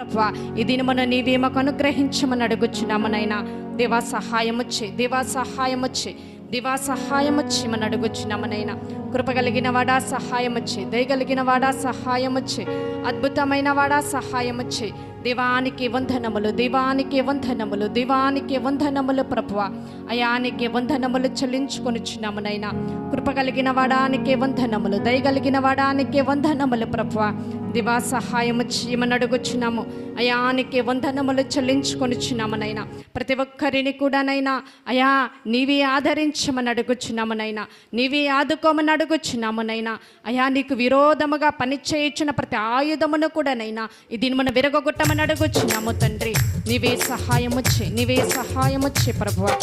ప్రభువా ఈ దినమున నీవే మాకు అనుగ్రహించమని అడుగుచున్నామనైనా. దేవా సహాయమొచ్చి, దేవా సహాయమొచ్చి, దేవా సహాయమొచ్చి మన అడుగుచున్నామనైనా. కృపగలిగిన వాడా సహాయమొచ్చి, దయగలిగిన వాడా సహాయమొచ్చి, అద్భుతమైన వాడా సహాయమొచ్చి. దేవానికి వందనములు, దేవానికి వందనములు, దేవానికి వందనములు ప్రభువా. అయానికి వందనములు చెల్లించుకొనిచున్నామునైనా. కృపగలిగిన వాడానికి వందనములు, దయగలిగిన వాడానికి వందనములు ప్రభువా. దేవా సహాయమొచ్చి మన అడుగుచున్నాము. అయానికి వందనములు చెల్లించుకొనిచున్నామునైనా. ప్రతి ఒక్కరిని కూడానైనా అయా నీవే ఆదరించమని అడుగుచున్నామునైనా. నీవే ఆదుకోమని అడుగుచున్నామునైనా. అయా నీకు విరోధముగా పనిచేయుచున్న ప్రతి ఆయుధమును కూడానైనా ఇది మనం విరగొట్టమని అడుగుచున్నాము తండ్రి. నీవే సహాయమొచ్చి, నీవే సహాయమొచ్చి ప్రభువా,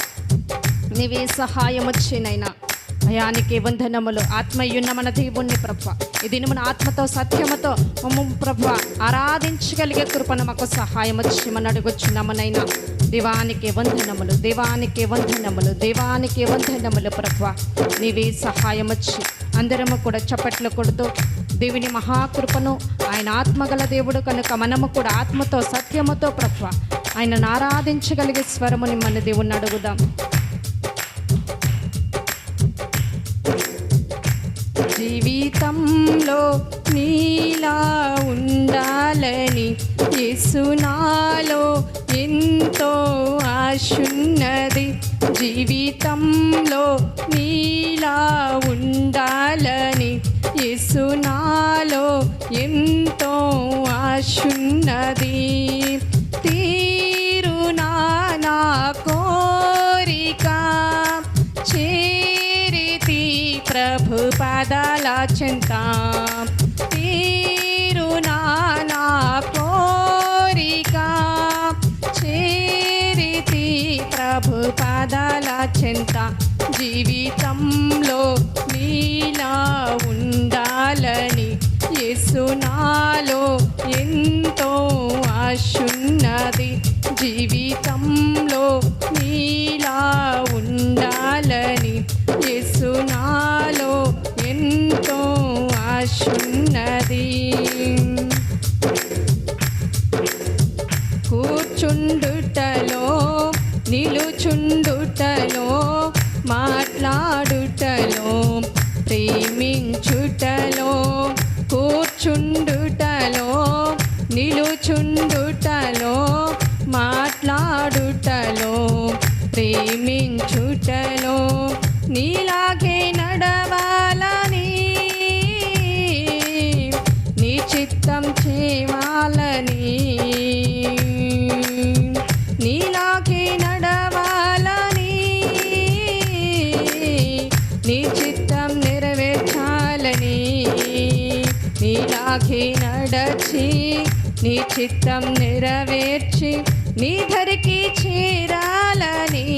నీవే సహాయమొచ్చినైనా. అయానికి వందనములు. ఆత్మయున్న మన దేవుణ్ణి ప్రభువా ఈ దినమున ఆత్మతో సత్యముతో ప్రభువా ఆరాధించగలిగే కృపను మాకు సహాయం వచ్చి మన అడుగుచున్నామనైనా. దేవానికి వందనములు, దేవానికి వందనములు, దేవానికి వందనములు ప్రభువా. నీవే సహాయం వచ్చి అందరము కూడా చప్పట్లు కొడుతూ దేవుని మహాకృపను, ఆయన ఆత్మగల దేవుడు కనుక మనము కూడా ఆత్మతో సత్యముతో ప్రభువా ఆయనను ఆరాధించగలిగే స్వరముని మన దేవుణ్ణి అడుగుదాం. జీవితంలో నీలా ఉండాలని యేసు నాలో ఎంతో ఆశున్నది. జీవితంలో నీలా ఉండాలని యేసు నాలో ఎంతో ఆశున్నది. తీరునా నా కోరిక చేరితి ప్రభు పాదాల చెంత. తీరునా నా కోరిక చేరితి ప్రభు పాదాల చెంత. జీవితంలో నీలా ఉండాలని యేసు నాలో ఎంతో ఆశున్నది. జీవితంలో నీలా ఉండాలని యేసు నాలో ఎంతో ఆశున్నది. కూర్చుండుటలో, నిలుచుండుటలో, మాట్లాడుటలో, ప్రేమించుటలో, కూర్చుండుటలో, నిలుచుండుటలో, మాట్లాడుటలో, ప్రేమించుటలో నీలాగే నడవాలని, నీ చిత్తం చేయాలని, నీలాగే నడవాలని, నీ చిత్తం నెరవేర్చాలని, నీలాగే నడచి నీ చిత్తం నెరవేర్చి నీ ధరికి చేరాలని,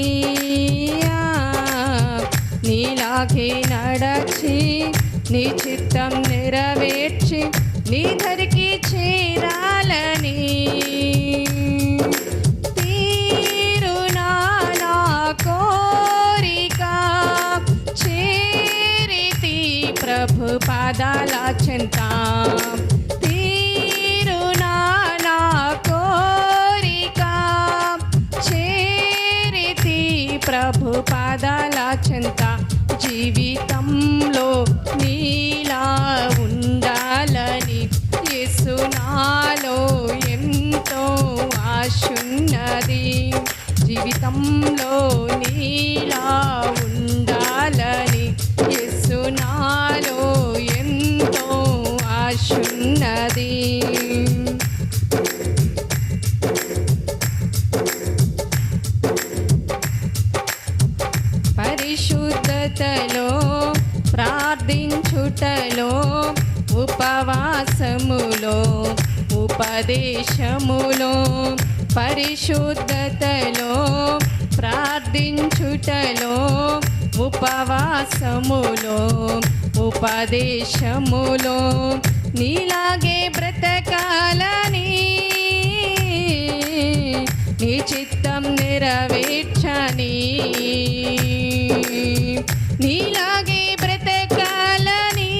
నీలాగే నడచి నీ చిత్తం నెరవేర్చి నీ ధరికి చేరాలని. తీరునా నా కోరిక చేరితి ప్రభు పాదాల చెంత. తీరునా నా కోరిక చేరితి ప్రభు పాదాల చెంత. జీవితంలో నీలా ఉండాలని యేసు నాలో ఎంతో ఆశున్నది. జీవితంలో నీలా ఉండాలని యేసు నాలో ఎంతో ఆశున్నది. పరిశుద్ధతలో, ప్రార్థించుటలో, ఉపవాసములో, ఉపదేశములో, పరిశుద్ధతలో, ప్రార్థించుటలో, ఉపవాసములో, ఉపదేశములో నీలాగే బ్రతకాలని, నీ చిత్తం నెరవేర్చని, నీలాగే బ్రతకాలని,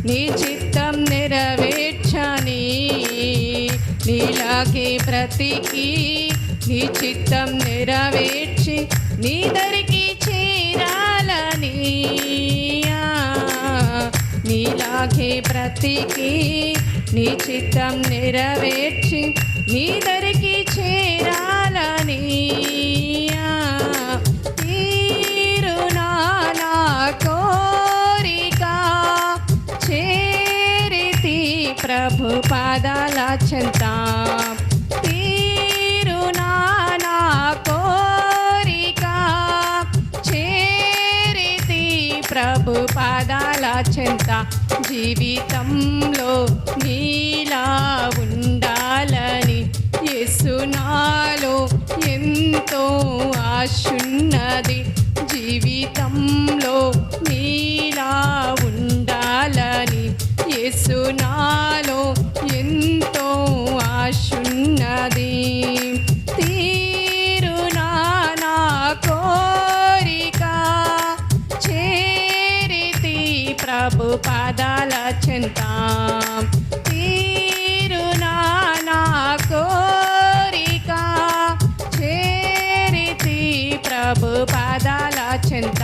నీ చిత్తం నెరవేర్చని, బ్రతికి నీ చిత్తం నెరవేర్చి నీ దరికి చేరాలని, నీలాగే బ్రతికి నీ చిత్తం నెరవేర్చి నీ దరికి చేరాలని, తీరునా నా కోరిక చేరితి ప్రభు పాదాల చెంత, తీరునా నా కోరిక చేరితి ప్రభు పాదాల చెంత, జీవితంలో నీలా ఉండాలని యేసు నాలో ఎంతో ఆశున్నది, జీవితంలో నీలా ఉండాలని యేసు నాలో ఎంతో ఆశున్నది, తీరునా నా కోరిక చేరితి ప్రభు పాదాల చెంత, తీరునా నా కోరిక చేరితి ప్రభు పాదాల చెంత,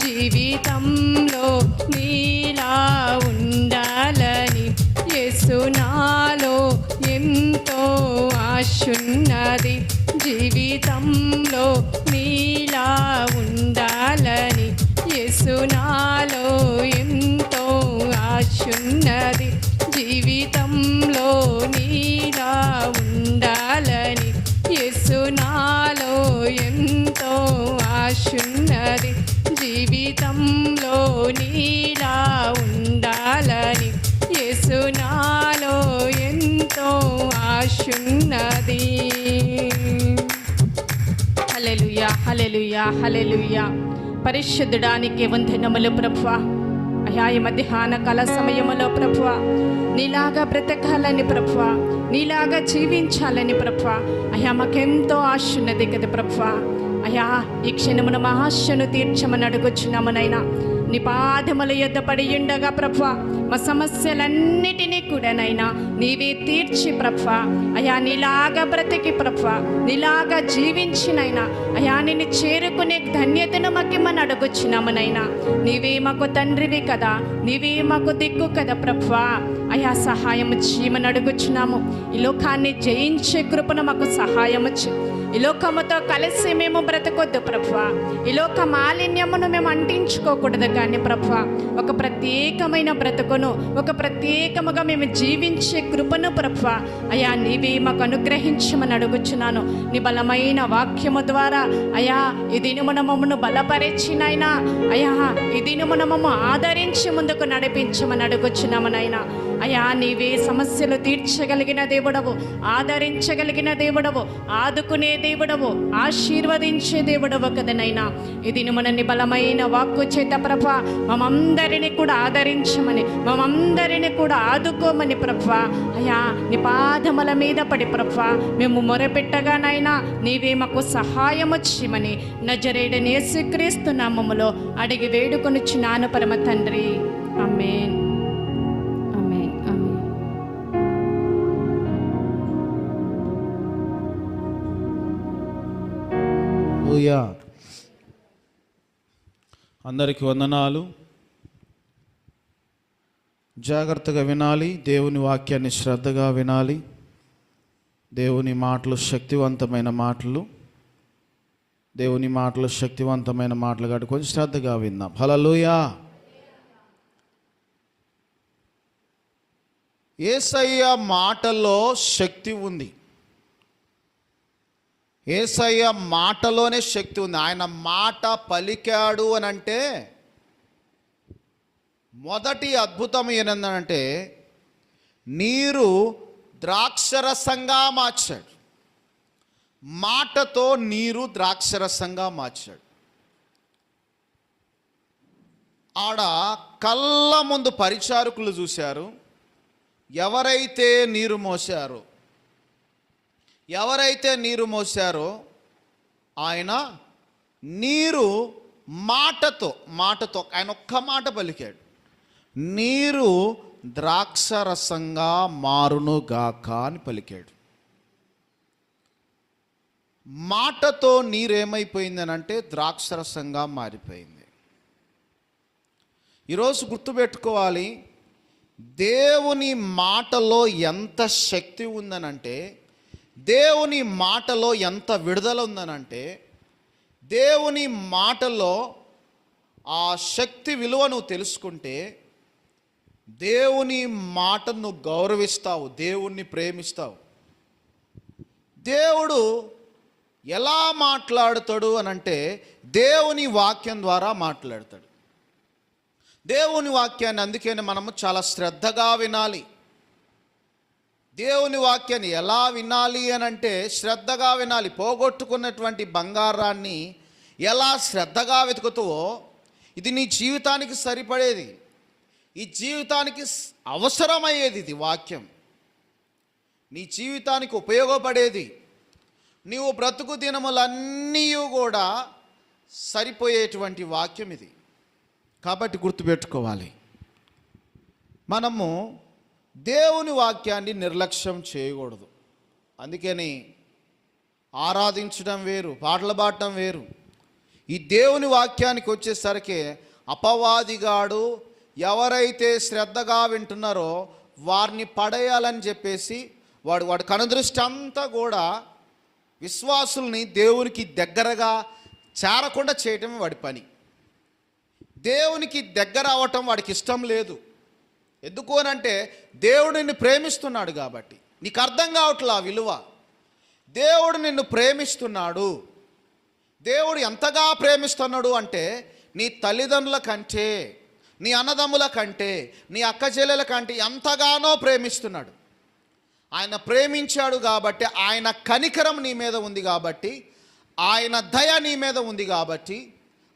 జీవితంలో నీలా ఉండాలని యేసు నాలో ఎంతో ఆశున్నది, జీవితంలో నీలా ఉండాలని యేసు నాలో ఎంతో ఆశున్నది, జీవితంలో నీలా ఉండాలని యేసు నాలో ఎంతో ఆశున్నది, జీవితంలో నీలా ఉండాలని యేసు నాలో ఎంతో ఆశున్నది. హల్లెలూయా, హల్లెలూయా, హల్లెలూయా. పరిశుద్ధుడానికి వందనములు ప్రభువా. అయ్యా, ఈ మధ్యాహ్న కాల సమయములో ప్రభువా నీలాగా బ్రతకాలని ప్రభువా, నీలాగా జీవించాలని ప్రభువా అయ్యా మాకెంతో ఆశ ఉన్నది కదా ప్రభువా. అయ్యా, ఈ క్షణమున మా ఆశను తీర్చమని అడుగుచున్నామనైనా. నీ పాదముల యొద్ద పడి ఉండగా ప్రభువా మా సమస్యలన్నిటినీ కూడానైనా నీవే తీర్చి ప్రభువా అయ్యా, నీలాగా బ్రతికి ప్రభువా నీలాగా జీవించినైనా అయ్యా నిన్ను చేరుకునే ధన్యతను మాకిమ్మని అడుగుచున్నామనైనా. నీవే మాకు తండ్రివి కదా, నీవే మాకు దిక్కు కదా ప్రభువా అయ్యా, సహాయము చేయమని అడుగుచున్నాము. ఈ లోకాన్ని జయించే కృపను మాకు సహాయము చే. ఈ లోకముతో కలిసి మేము బ్రతకొద్దు ప్రభువా, ఈ లోక మాలిన్యమును మేము అంటించుకోకూడదు కానీ ప్రభువా ఒక ప్రత్యేకమైన బ్రతుకును, ఒక ప్రత్యేకముగా మేము జీవించే కృపను ప్రభువా అయ్యా నీవే మాకు అనుగ్రహించమని అడుగుచున్నాను. నీ బలమైన వాక్యము ద్వారా అయ్యా ఈ దినమున మమ్మను బలపరిచినైనా అయ్యా ఈ దినమున మమ్మ ఆదరించి ముందుకు నడిపించమని అడుగుచున్నామనైనా. అయ్యా, నీవే సమస్యలు తీర్చగలిగిన దేవుడవు, ఆదరించగలిగిన దేవుడవు, ఆదుకునే దేవుడవు, ఆశీర్వదించే దేవుడవు కదనైనా. ఇది మనని బలమైన వాక్కు చేత ప్రభా మమ్మందరినీ కూడా ఆదరించమని, మమ్మందరినీ కూడా ఆదుకోమని ప్రభా అయ్యా నీ పాదముల మీద పడి ప్రభా మేము మొరపెట్టగానైనా నీవే మాకు సహాయము చేయమని నజరేయుడైన యేసుక్రీస్తు నామములో అడిగి వేడుకొనుచున్నాను పరమ తండ్రి. ఆమేన్. అందరికీ వందనాలు. జాగ్రత్తగా వినాలి, దేవుని వాక్యాన్ని శ్రద్ధగా వినాలి. దేవుని మాటలు శక్తివంతమైన మాటలు, దేవుని మాటలు శక్తివంతమైన మాటలు కాబట్టి కొంచెం శ్రద్ధగా విందాం. హల్లెలూయా. యేసయ్య మాటలో శక్తి ఉంది, యేసయ్య మాటలోనే శక్తి ఉంది. ఆయన మాట పలికాడు అని అంటే మొదటి అద్భుతం ఏంటంటే నీరు ద్రాక్షరసంగా మార్చాడు. మాటతో నీరు ద్రాక్షరసంగా మార్చాడు. ఆడ కళ్ళ ముందు పరిచారకులు చూశారు. ఎవరైతే నీరు మోసారో ఆయన నీరు మాటతో ఆయన ఒక్క మాట పలికాడు, నీరు ద్రాక్షరసంగా మారునుగాక అని పలికాడు. మాటతో నీరేమైపోయిందనంటే ద్రాక్షరసంగా మారిపోయింది. ఈరోజు గుర్తుపెట్టుకోవాలి, దేవుని మాటలో ఎంత శక్తి ఉందనంటే, దేవుని మాటలో ఎంత విడుదల ఉందనంటే, దేవుని మాటలో ఆ శక్తి విలువ నువ్వు తెలుసుకుంటే దేవుని మాటను నువ్వు గౌరవిస్తావు, దేవుణ్ణి ప్రేమిస్తావు. దేవుడు ఎలా మాట్లాడుతాడు అనంటే దేవుని వాక్యం ద్వారా మాట్లాడతాడు. దేవుని వాక్యాన్ని అందుకని మనము చాలా శ్రద్ధగా వినాలి. దేవుని వాక్యాన్ని ఎలా వినాలి అనంటే శ్రద్ధగా వినాలి. పోగొట్టుకున్నటువంటి బంగారాన్ని ఎలా శ్రద్ధగా వెతుకుతావో, ఇది నీ జీవితానికి సరిపడేది, ఈ జీవితానికి అవసరమయ్యేది, ఇది వాక్యం నీ జీవితానికి ఉపయోగపడేది, నీవు బ్రతుకు దినములన్నీ కూడా సరిపోయేటువంటి వాక్యం ఇది. కాబట్టి గుర్తుపెట్టుకోవాలి, మనము దేవుని వాక్యాన్ని నిర్లక్ష్యం చేయకూడదు. అందుకని ఆరాధించడం వేరు, పాటలు పాడటం వేరు. ఈ దేవుని వాక్యానికి వచ్చేసరికి అపవాదిగాడు ఎవరైతే శ్రద్ధగా వింటున్నారో వారిని పడేయాలని చెప్పేసి వాడు కనుదృష్టి అంతా కూడా విశ్వాసుల్ని దేవునికి దగ్గరగా చేరకుండా చేయటమే వాడి పని. దేవునికి దగ్గర అవ్వటం వాడికి ఇష్టం లేదు. ఎందుకు అనంటే దేవుడు నిన్ను ప్రేమిస్తున్నాడు కాబట్టి. నీకు అర్థం కావట్లా ఆ విలువ. దేవుడు నిన్ను ప్రేమిస్తున్నాడు. దేవుడు ఎంతగా ప్రేమిస్తున్నాడు అంటే నీ తల్లిదండ్రుల కంటే, నీ అన్నదమ్ముల కంటే, నీ అక్క చెల్లెల కంటే ఎంతగానో ప్రేమిస్తున్నాడు. ఆయన ప్రేమించాడు కాబట్టి, ఆయన కనికరం నీ మీద ఉంది కాబట్టి, ఆయన దయ నీ మీద ఉంది కాబట్టి,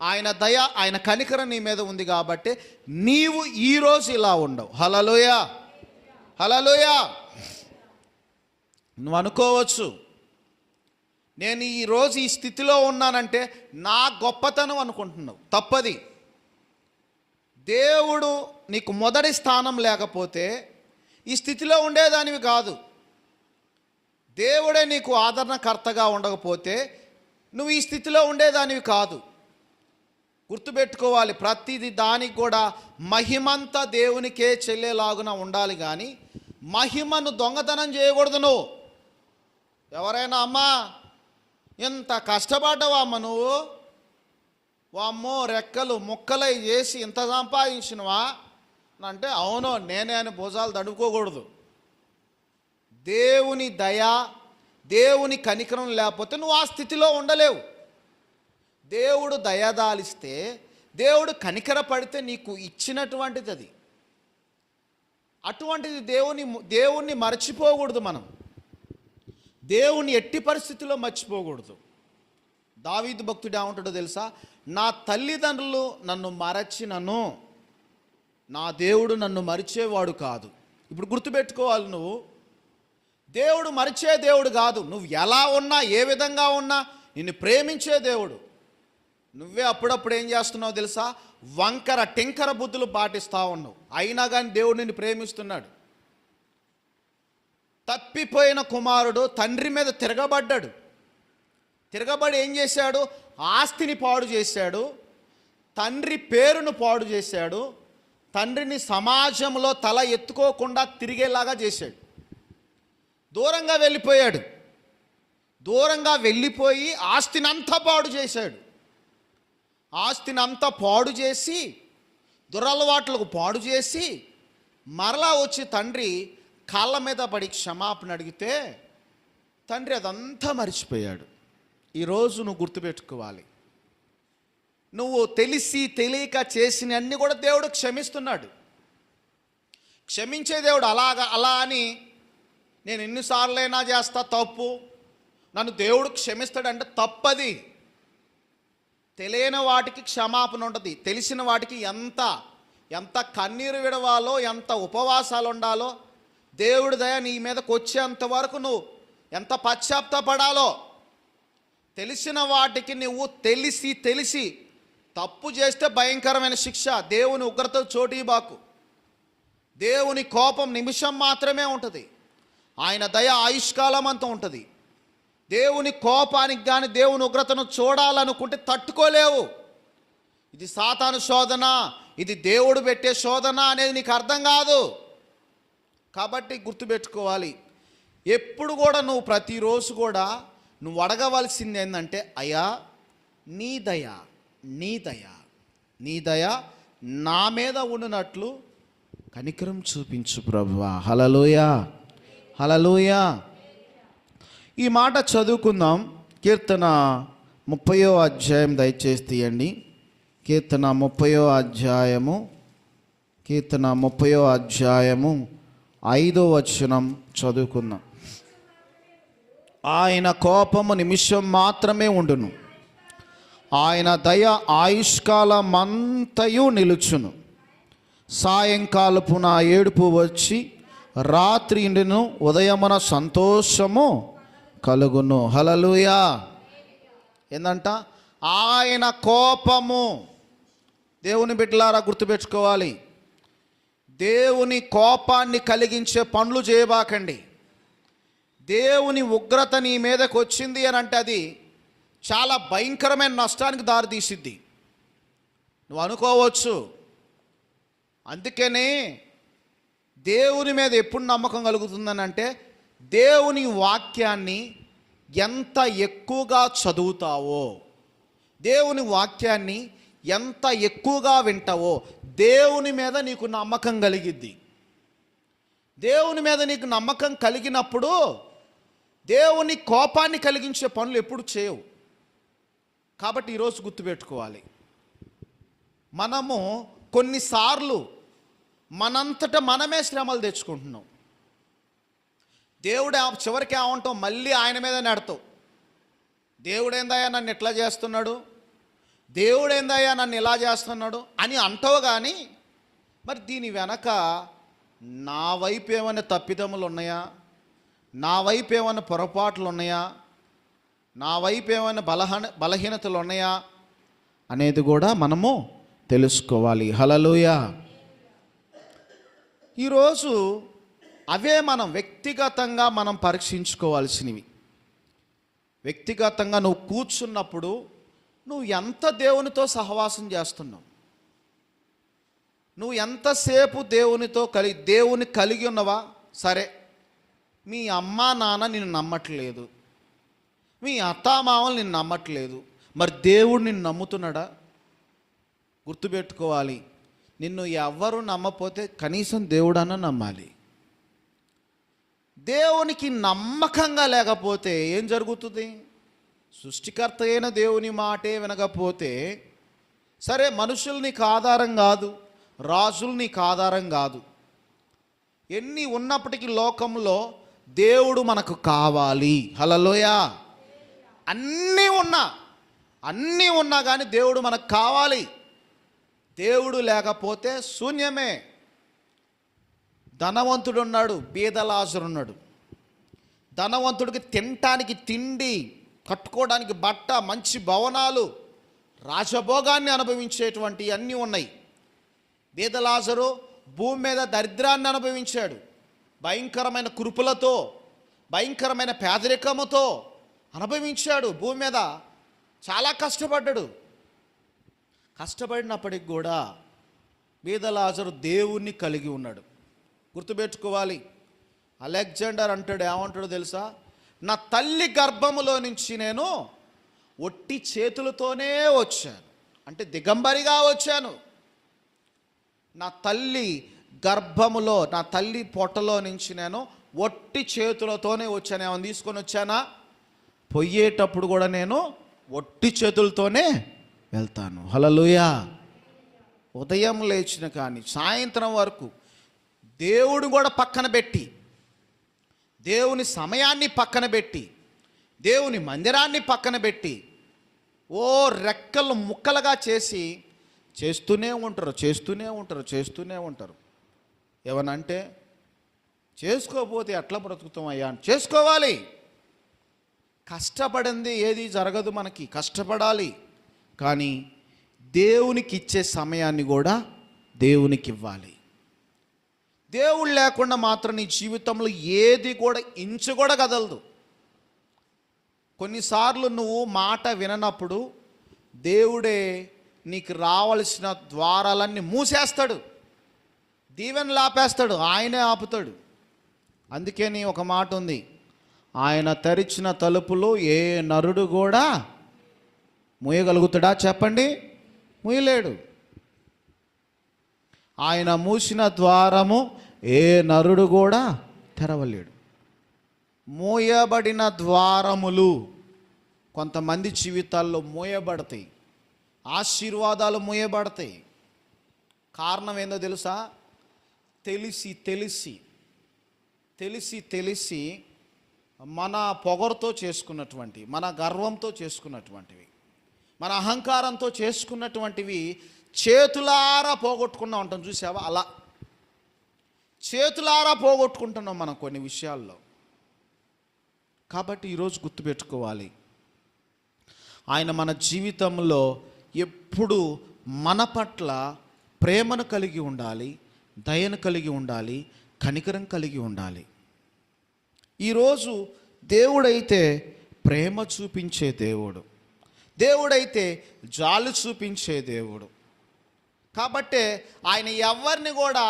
ఆయన దయ ఆయన కనికరం నీ మీద ఉంది కాబట్టి నీవు ఈరోజు ఇలా ఉండవు. హల్లెలూయా, హల్లెలూయా. నువ్వు అనుకోవచ్చు, నేను ఈరోజు ఈ స్థితిలో ఉన్నానంటే నా గొప్పతనం అనుకుంటున్నావు. తప్పది. దేవుడు నీకు మొదటి స్థానం లేకపోతే ఈ స్థితిలో ఉండేదానివి కాదు. దేవుడే నీకు ఆదరణకర్తగా ఉండకపోతే నువ్వు ఈ స్థితిలో ఉండేదానివి కాదు. గుర్తుపెట్టుకోవాలి, ప్రతిది దానికి కూడా మహిమంతా దేవునికే చెల్లేలాగున ఉండాలి. కానీ మహిమను దొంగతనం చేయకూడదు. నువ్వు ఎవరైనా అమ్మా ఇంత కష్టపడ్డావా అమ్మ నువ్వు, వామ్మో రెక్కలు ముక్కలై చేసి ఇంత సంపాదించినవా అంటే అవును నేనే అని భుజాలు తడుపుకోకూడదు. దేవుని దయ, దేవుని కనికరం లేకపోతే నువ్వు ఆ స్థితిలో ఉండలేవు. దేవుడు దయదాలిస్తే, దేవుడు కనికర పడితే నీకు ఇచ్చినటువంటిది అది. అటువంటిది దేవుణ్ణి మర్చిపోకూడదు. మనం దేవుని ఎట్టి పరిస్థితుల్లో మర్చిపోకూడదు. దావీదు భక్తుడు ఏమంటాడో తెలుసా? నా తల్లిదండ్రులు నన్ను మరచినను నా దేవుడు నన్ను మరిచేవాడు కాదు. ఇప్పుడు గుర్తుపెట్టుకోవాలి, నువ్వు దేవుడు మరిచే దేవుడు కాదు. నువ్వు ఎలా ఉన్నా, ఏ విధంగా ఉన్నా నిన్ను ప్రేమించే దేవుడు. నువ్వే అప్పుడప్పుడు ఏం చేస్తున్నావు తెలుసా? వంకర టింకర బుద్ధులు పాటిస్తూ ఉన్నావు. అయినా కానీ దేవుడు నిన్ను ప్రేమిస్తున్నాడు. తప్పిపోయిన కుమారుడు తండ్రి మీద తిరగబడ్డాడు. తిరగబడి ఏం చేశాడు? ఆస్తిని పాడు చేశాడు, తండ్రి పేరును పాడు చేశాడు, తండ్రిని సమాజంలో తల ఎత్తుకోకుండా తిరిగేలాగా చేశాడు. దూరంగా వెళ్ళిపోయాడు. దూరంగా వెళ్ళిపోయి ఆస్తిని అంతా పాడు చేశాడు. ఆస్తిని అంతా పాడు చేసి, దురలవాట్లకు పాడు చేసి, మరలా వచ్చి తండ్రి కాళ్ళ మీద పడి క్షమాపణ అడిగితే తండ్రి అదంతా మర్చిపోయాడు. ఈరోజు నువ్వు గుర్తుపెట్టుకోవాలి, నువ్వు తెలిసి తెలియక చేసిన అన్నీ కూడా దేవుడు క్షమిస్తున్నాడు. క్షమించే దేవుడు. అలా అని నేను ఎన్నిసార్లైనా చేస్తా తప్పు, నన్ను దేవుడు క్షమిస్తాడంటే తప్పది. తెలియని వాటికి క్షమాపణ ఉంటుంది. తెలిసిన వాటికి ఎంత కన్నీరు విడవాలో, ఎంత ఉపవాసాలు ఉండాలో, దేవుడి దయ నీ మీదకి వచ్చేంత వరకు నువ్వు ఎంత పశ్చాత్తాపడాలో. తెలిసిన వాటికి నువ్వు తెలిసి తప్పు చేస్తే భయంకరమైన శిక్ష. దేవుని ఉగ్రత చోటీబాకు. దేవుని కోపం నిమిషం మాత్రమే ఉంటుంది, ఆయన దయ ఆయుష్కాలం అంతా ఉంటుంది. దేవుని కోపానికి కానీ దేవుని ఉగ్రతను చూడాలనుకుంటే తట్టుకోలేవు. ఇది సాతాను శోధన, ఇది దేవుడు పెట్టే శోధన అనేది నీకు అర్థం కాదు. కాబట్టి గుర్తుపెట్టుకోవాలి, ఎప్పుడు కూడా నువ్వు ప్రతిరోజు కూడా నువ్వు అడగవలసింది ఏంటంటే, అయ్యా నీ దయ నీ దయ నీ దయ నా మీద ఉండినట్లు కనికరం చూపించు ప్రభువా. హల్లెలూయా హల్లెలూయా. ఈ మాట చదువుకుందాం. కీర్తన 30వ అధ్యాయం దయచేసి తీయండి. కీర్తన 30వ అధ్యాయము 5వ వచనం చదువుకుందాం. ఆయన కోపము నిమిషం మాత్రమే ఉండును, ఆయన దయ ఆయుష్కాలమంతయు నిలుచును. సాయంకాలపు నా ఏడుపు వచ్చి రాత్రి ఇండును, ఉదయమున సంతోషము కలుగును. హల్లెలూయా. ఏందంట? ఆయన కోపము. దేవుని బిడ్డలారా గుర్తుపెట్టుకోవాలి, దేవుని కోపాన్ని కలిగించే పనులు చేయబాకండి. దేవుని ఉగ్రత నీ మీదకి వచ్చింది అని అంటే అది చాలా భయంకరమైన నష్టానికి దారితీసిద్ది. నువ్వు అనుకోవచ్చు. అందుకనే దేవుని మీద ఎప్పుడు నమ్మకం కలుగుతుందని అంటే, దేవుని వాక్యాన్ని ఎంత ఎక్కువగా చదువుతావో, దేవుని వాక్యాన్ని ఎంత ఎక్కువగా వింటావో దేవుని మీద నీకు నమ్మకం కలిగిద్ది. దేవుని మీద నీకు నమ్మకం కలిగినప్పుడు దేవుని కోపాన్ని కలిగించే పనులు ఎప్పుడు చేయవు. కాబట్టి ఈరోజు గుర్తుపెట్టుకోవాలి, మనము కొన్నిసార్లు మనంతట మనమే శ్రమలు తెచ్చుకుంటున్నాం. దేవుడు చివరికి ఏమంటావు, మళ్ళీ ఆయన మీద నెడతావు. దేవుడేందయ్యా నన్ను ఎట్లా చేస్తున్నాడు, దేవుడేందయ్యా నన్ను ఇలా చేస్తున్నాడు అని అంటావు. కానీ మరి దీని వెనక నా వైపు ఏమైనా తప్పిదములు ఉన్నాయా, నా వైపు ఏమైనా పొరపాట్లు ఉన్నాయా, నా వైపు ఏమైనా బలహీనతలు ఉన్నాయా అనేది కూడా మనము తెలుసుకోవాలి. హల్లెలూయా. ఈరోజు అవే మనం వ్యక్తిగతంగా మనం పరీక్షించుకోవాల్సినవి. వ్యక్తిగతంగా నువ్వు కూర్చున్నప్పుడు నువ్వు ఎంత దేవునితో సహవాసం చేస్తున్నావు, నువ్వు ఎంతసేపు దేవుని కలిగి ఉన్నవా? సరే, మీ అమ్మా నాన్న నిన్ను నమ్మట్లేదు, మీ అత్తామామలు నిన్ను నమ్మట్లేదు, మరి దేవుడు నిన్ను నమ్ముతున్నాడా? గుర్తుపెట్టుకోవాలి, నిన్ను ఎవరు నమ్మపోతే కనీసం దేవుడన్నా నమ్మాలి. దేవునికి నమ్మకంగా లేకపోతే ఏం జరుగుతుంది? సృష్టికర్త అయిన దేవుని మాటే వినకపోతే, సరే మనుషులు నీకు ఆధారం కాదు, రాజులు నీకు ఆధారం కాదు, ఎన్ని ఉన్నప్పటికీ లోకంలో దేవుడు మనకు కావాలి. హల్లెలూయా. అన్నీ ఉన్నా కానీ దేవుడు మనకు కావాలి. దేవుడు లేకపోతే శూన్యమే. ధనవంతుడు ఉన్నాడు, బీదలాజరు ఉన్నాడు. ధనవంతుడికి తినటానికి తిండి, కట్టుకోవడానికి బట్ట, మంచి భవనాలు, రాజభోగాన్ని అనుభవించేటువంటి అన్నీ ఉన్నాయి. బీదలాజరు భూమి మీద దరిద్రాన్ని అనుభవించాడు. భయంకరమైన కురుపులతో, భయంకరమైన పేదరికముతో అనుభవించాడు. భూమి మీద చాలా కష్టపడ్డాడు. కష్టపడినప్పటికి కూడా బీదలాజరు దేవుణ్ణి కలిగి ఉన్నాడు. గుర్తుపెట్టుకోవాలి, అలెగ్జాండర్ అంటాడు, ఏమంటాడో తెలుసా? నా తల్లి గర్భములో నుంచి నేను ఒట్టి చేతులతోనే వచ్చాను, అంటే దిగంబరిగా వచ్చాను. నా తల్లి గర్భములో, నా తల్లి పొట్టలో నుంచి నేను ఒట్టి చేతులతోనే వచ్చాను. ఏమైనా తీసుకొని వచ్చానా? పొయ్యేటప్పుడు కూడా నేను ఒట్టి చేతులతోనే వెళ్తాను. హల్లెలూయా. ఉదయం లేచిన కానీ సాయంత్రం వరకు దేవుడు కూడా పక్కన పెట్టి, దేవుని సమయాన్ని పక్కన పెట్టి, దేవుని మందిరాన్ని పక్కన పెట్టి, ఓ రెక్కలు ముక్కలుగా చేస్తూనే ఉంటారు. ఏమనంటే, చేసుకోకపోతే ఎట్లా బ్రతుకుతామయ్యా? చేసుకోవాలి. కష్టపడింది ఏది జరగదు మనకి, కష్టపడాలి. కానీ దేవునికి ఇచ్చే సమయాన్ని కూడా దేవునికి ఇవ్వాలి. దేవుడు లేకుండా మాత్రం నీ జీవితంలో ఏది కూడా ఇంచు కూడా కదలదు. కొన్నిసార్లు నువ్వు మాట విననప్పుడు దేవుడే నీకు రావలసిన ద్వారాలన్నీ మూసేస్తాడు, దీవెనలు ఆపేస్తాడు, ఆయనే ఆపుతాడు. అందుకని ఒక మాట ఉంది, ఆయన తెరిచిన తలుపులు ఏ నరుడు కూడా మూయగలుగుతాడా చెప్పండి? మూయలేడు. ఆయన మూసిన ద్వారము ఏ నరుడు కూడా తెరవలేడు. మూయబడిన ద్వారములు కొంతమంది జీవితాల్లో మూయబడతాయి, ఆశీర్వాదాలు మూయబడతాయి. కారణం ఏందో తెలుసా? తెలిసి తెలిసి తెలిసి తెలిసి మన పొగరుతో చేసుకున్నటువంటి, మన గర్వంతో చేసుకున్నటువంటివి, మన అహంకారంతో చేసుకున్నటువంటివి చేతులారా పోగొట్టుకున్నా ఉంటాం. చూసావా? అలా చేతులారా పోగొట్టుకుంటున్నాం మనం కొన్ని విషయాల్లో. కాబట్టి ఈరోజు గుర్తుపెట్టుకోవాలి, ఆయన మన జీవితంలో ఎప్పుడు మన పట్ల ప్రేమను కలిగి ఉండాలి, దయను కలిగి ఉండాలి, కనికరం కలిగి ఉండాలి. ఈరోజు దేవుడైతే ప్రేమ చూపించే దేవుడు, దేవుడైతే జాలి చూపించే దేవుడు. కాబట్టే ఆయన ఎవరిని కూడా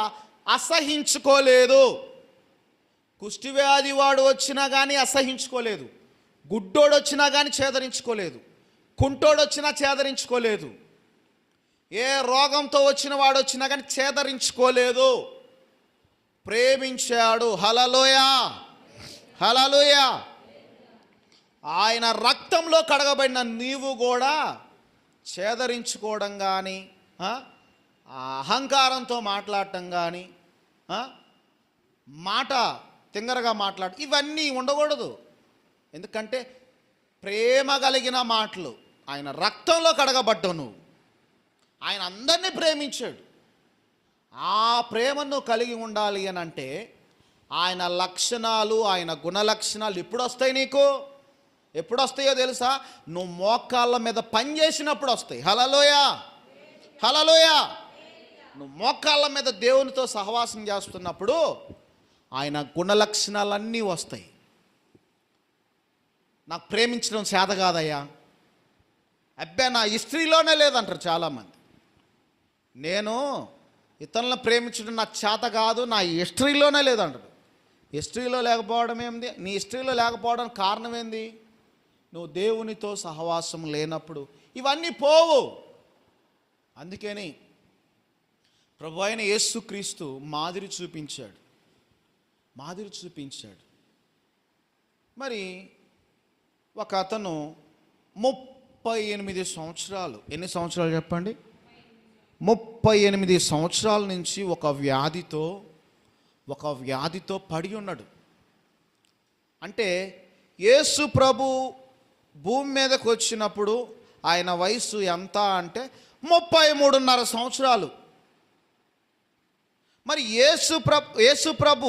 అసహించుకోలేదు. కుష్టివ్యాధి వాడు వచ్చినా కానీ అసహించుకోలేదు, గుడ్డోడు వచ్చినా కానీ చేదరించుకోలేదు, కుంటోడు వచ్చినా చేదరించుకోలేదు, ఏ రోగంతో వచ్చిన వాడు వచ్చినా కానీ చేదరించుకోలేదు. ప్రేమించాడు. హల్లెలూయా, హల్లెలూయా. ఆయన రక్తంలో కడగబడిన నీవు కూడా చేదరించుకోవడం కానీ, అహంకారంతో మాట్లాడటం కానీ, మాట తింగరగా ఇవన్నీ ఉండకూడదు. ఎందుకంటే ప్రేమ కలిగిన మాటలు, ఆయన రక్తంలో కడగబడ్డావు నువ్వు. ఆయన అందరినీ ప్రేమించాడు. ఆ ప్రేమను కలిగి ఉండాలి అని అంటే ఆయన లక్షణాలు, ఆయన గుణలక్షణాలు ఎప్పుడు వస్తాయి నీకు? ఎప్పుడు వస్తాయో తెలుసా? నువ్వు మోకాళ్ళ మీద పని చేసినప్పుడు వస్తాయి. హల్లెలూయా, హల్లెలూయా. నువ్వు మోకాళ్ళ మీద దేవునితో సహవాసం చేస్తున్నప్పుడు ఆయన గుణలక్షణాలన్నీ వస్తాయి. నాకు ప్రేమించడం చేత కాదయ్యా, అబ్బే నా హిస్టరీలోనే లేదంటారు చాలామంది. నేను ఇతరులను ప్రేమించడం నాకు చేత కాదు, నా హిస్టరీలోనే లేదంటారు. హిస్టరీలో లేకపోవడం ఏంది? నీ హిస్టరీలో లేకపోవడానికి కారణం ఏంది? నువ్వు దేవునితో సహవాసం లేనప్పుడు ఇవన్నీ పోవు. అందుకని ప్రభు అయిన యేసుక్రీస్తు మాదిరి చూపించాడు. మరి ఒక అతను 38 సంవత్సరాలు, ఎన్ని సంవత్సరాలు చెప్పండి? 38 సంవత్సరాల నుంచి ఒక వ్యాధితో పడి ఉన్నాడు. అంటే యేసు ప్రభు భూమి మీదకి వచ్చినప్పుడు ఆయన వయసు ఎంత అంటే 33.5 సంవత్సరాలు. మరి యేసు ప్రభు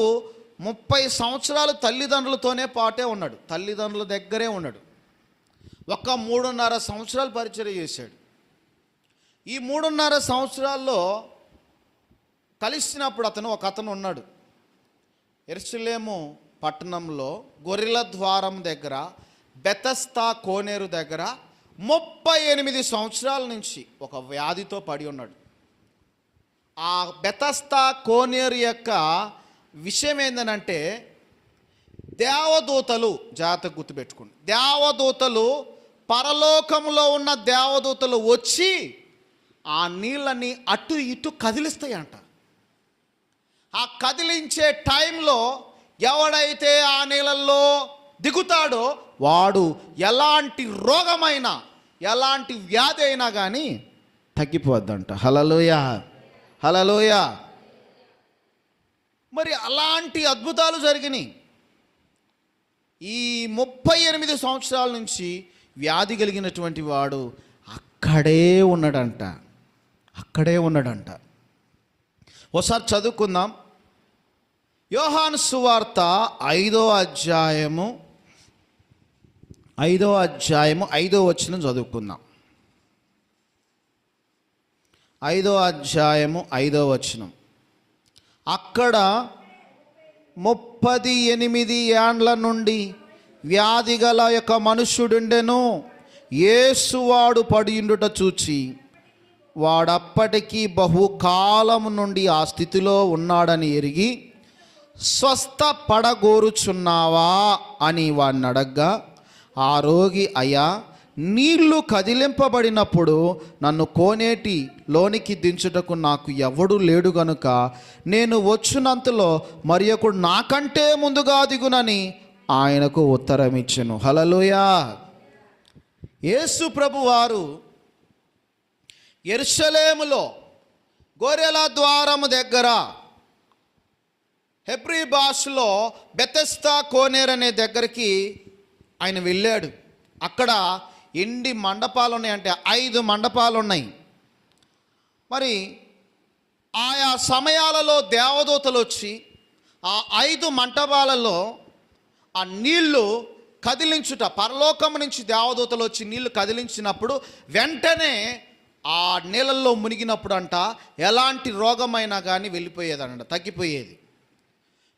30 సంవత్సరాలు తల్లిదండ్రులతోనే పాటే ఉన్నాడు, తల్లిదండ్రుల దగ్గరే ఉన్నాడు. ఒక 3.5 సంవత్సరాలు పరిచర్య చేశాడు. ఈ 3.5 సంవత్సరాల్లో కలిసినప్పుడు ఒక అతను ఉన్నాడు యెరూషలేము పట్టణంలో గొర్రెల ద్వారం దగ్గర, బెతస్తా కోనేరు దగ్గర 38 సంవత్సరాల నుంచి ఒక వ్యాధితో పడి ఉన్నాడు. ఆ బెతస్తా కోనేరు యొక్క విషయం ఏంటంటే, దేవదూతలు, జాగ్రత్తగా గుర్తుపెట్టుకోండి, దేవదూతలు, పరలోకంలో ఉన్న దేవదూతలు వచ్చి ఆ నీళ్ళని అటు ఇటు కదిలిస్తాయంట. ఆ కదిలించే టైంలో ఎవడైతే ఆ నీళ్ళల్లో దిగుతాడో వాడు ఎలాంటి రోగమైనా, ఎలాంటి వ్యాధి అయినా కానీ తగ్గిపోద్దంట. హల్లెలూయా, హల్లెలూయా. మరి అలాంటి అద్భుతాలు జరిగినాయి. ఈ 38 సంవత్సరాల నుంచి వ్యాధి కలిగినటువంటి వాడు అక్కడే ఉన్నాడంట. ఒకసారి చదువుకుందాం. యోహాను సువార్త 5వ అధ్యాయము 5వ వచనం చదువుకుందాం. 5వ అధ్యాయము 5వ వచనం. అక్కడ 38 ఏండ్ల నుండి వ్యాధి గల యొక్క మనుష్యుడుండెను. యేసువాడు పడియుండుట చూచి వాడప్పటికీ బహుకాలము నుండి ఆ స్థితిలో ఉన్నాడని ఎరిగి, స్వస్థపడగోరుచున్నావా అని వాడిని అడగ్గా, ఆ రోగి, అయ్యా, నీళ్లు కదిలింపబడినప్పుడు నన్ను కోనేటి లోనికి దించుటకు నాకు ఎవడు లేడు గనుక నేను వచ్చినంతలో మరి ఒకడు నాకంటే ముందుగా దిగునని ఆయనకు ఉత్తరం ఇచ్చెను. హల్లెలూయా. యేసు ప్రభువారు యెరూషలేములో గొర్రెల ద్వారము దగ్గర, హెబ్రీ భాషలో బెతెస్దా కోనేరు అనే దగ్గరికి ఆయన వెళ్ళాడు. అక్కడ ఎన్ని మండపాలు ఉన్నాయంటే 5 మండపాలు ఉన్నాయి. మరి ఆయా సమయాలలో దేవదూతలు వచ్చి ఆ 5 మంటపాలలో ఆ నీళ్లు కదిలించుట, పరలోకం నుంచి దేవదూతలు వచ్చి నీళ్లు కదిలించినప్పుడు వెంటనే ఆ నీళ్ళల్లో మునిగినప్పుడు అంట ఎలాంటి రోగమైనా కానీ వెళ్ళిపోయేదనంట, తగ్గిపోయేది.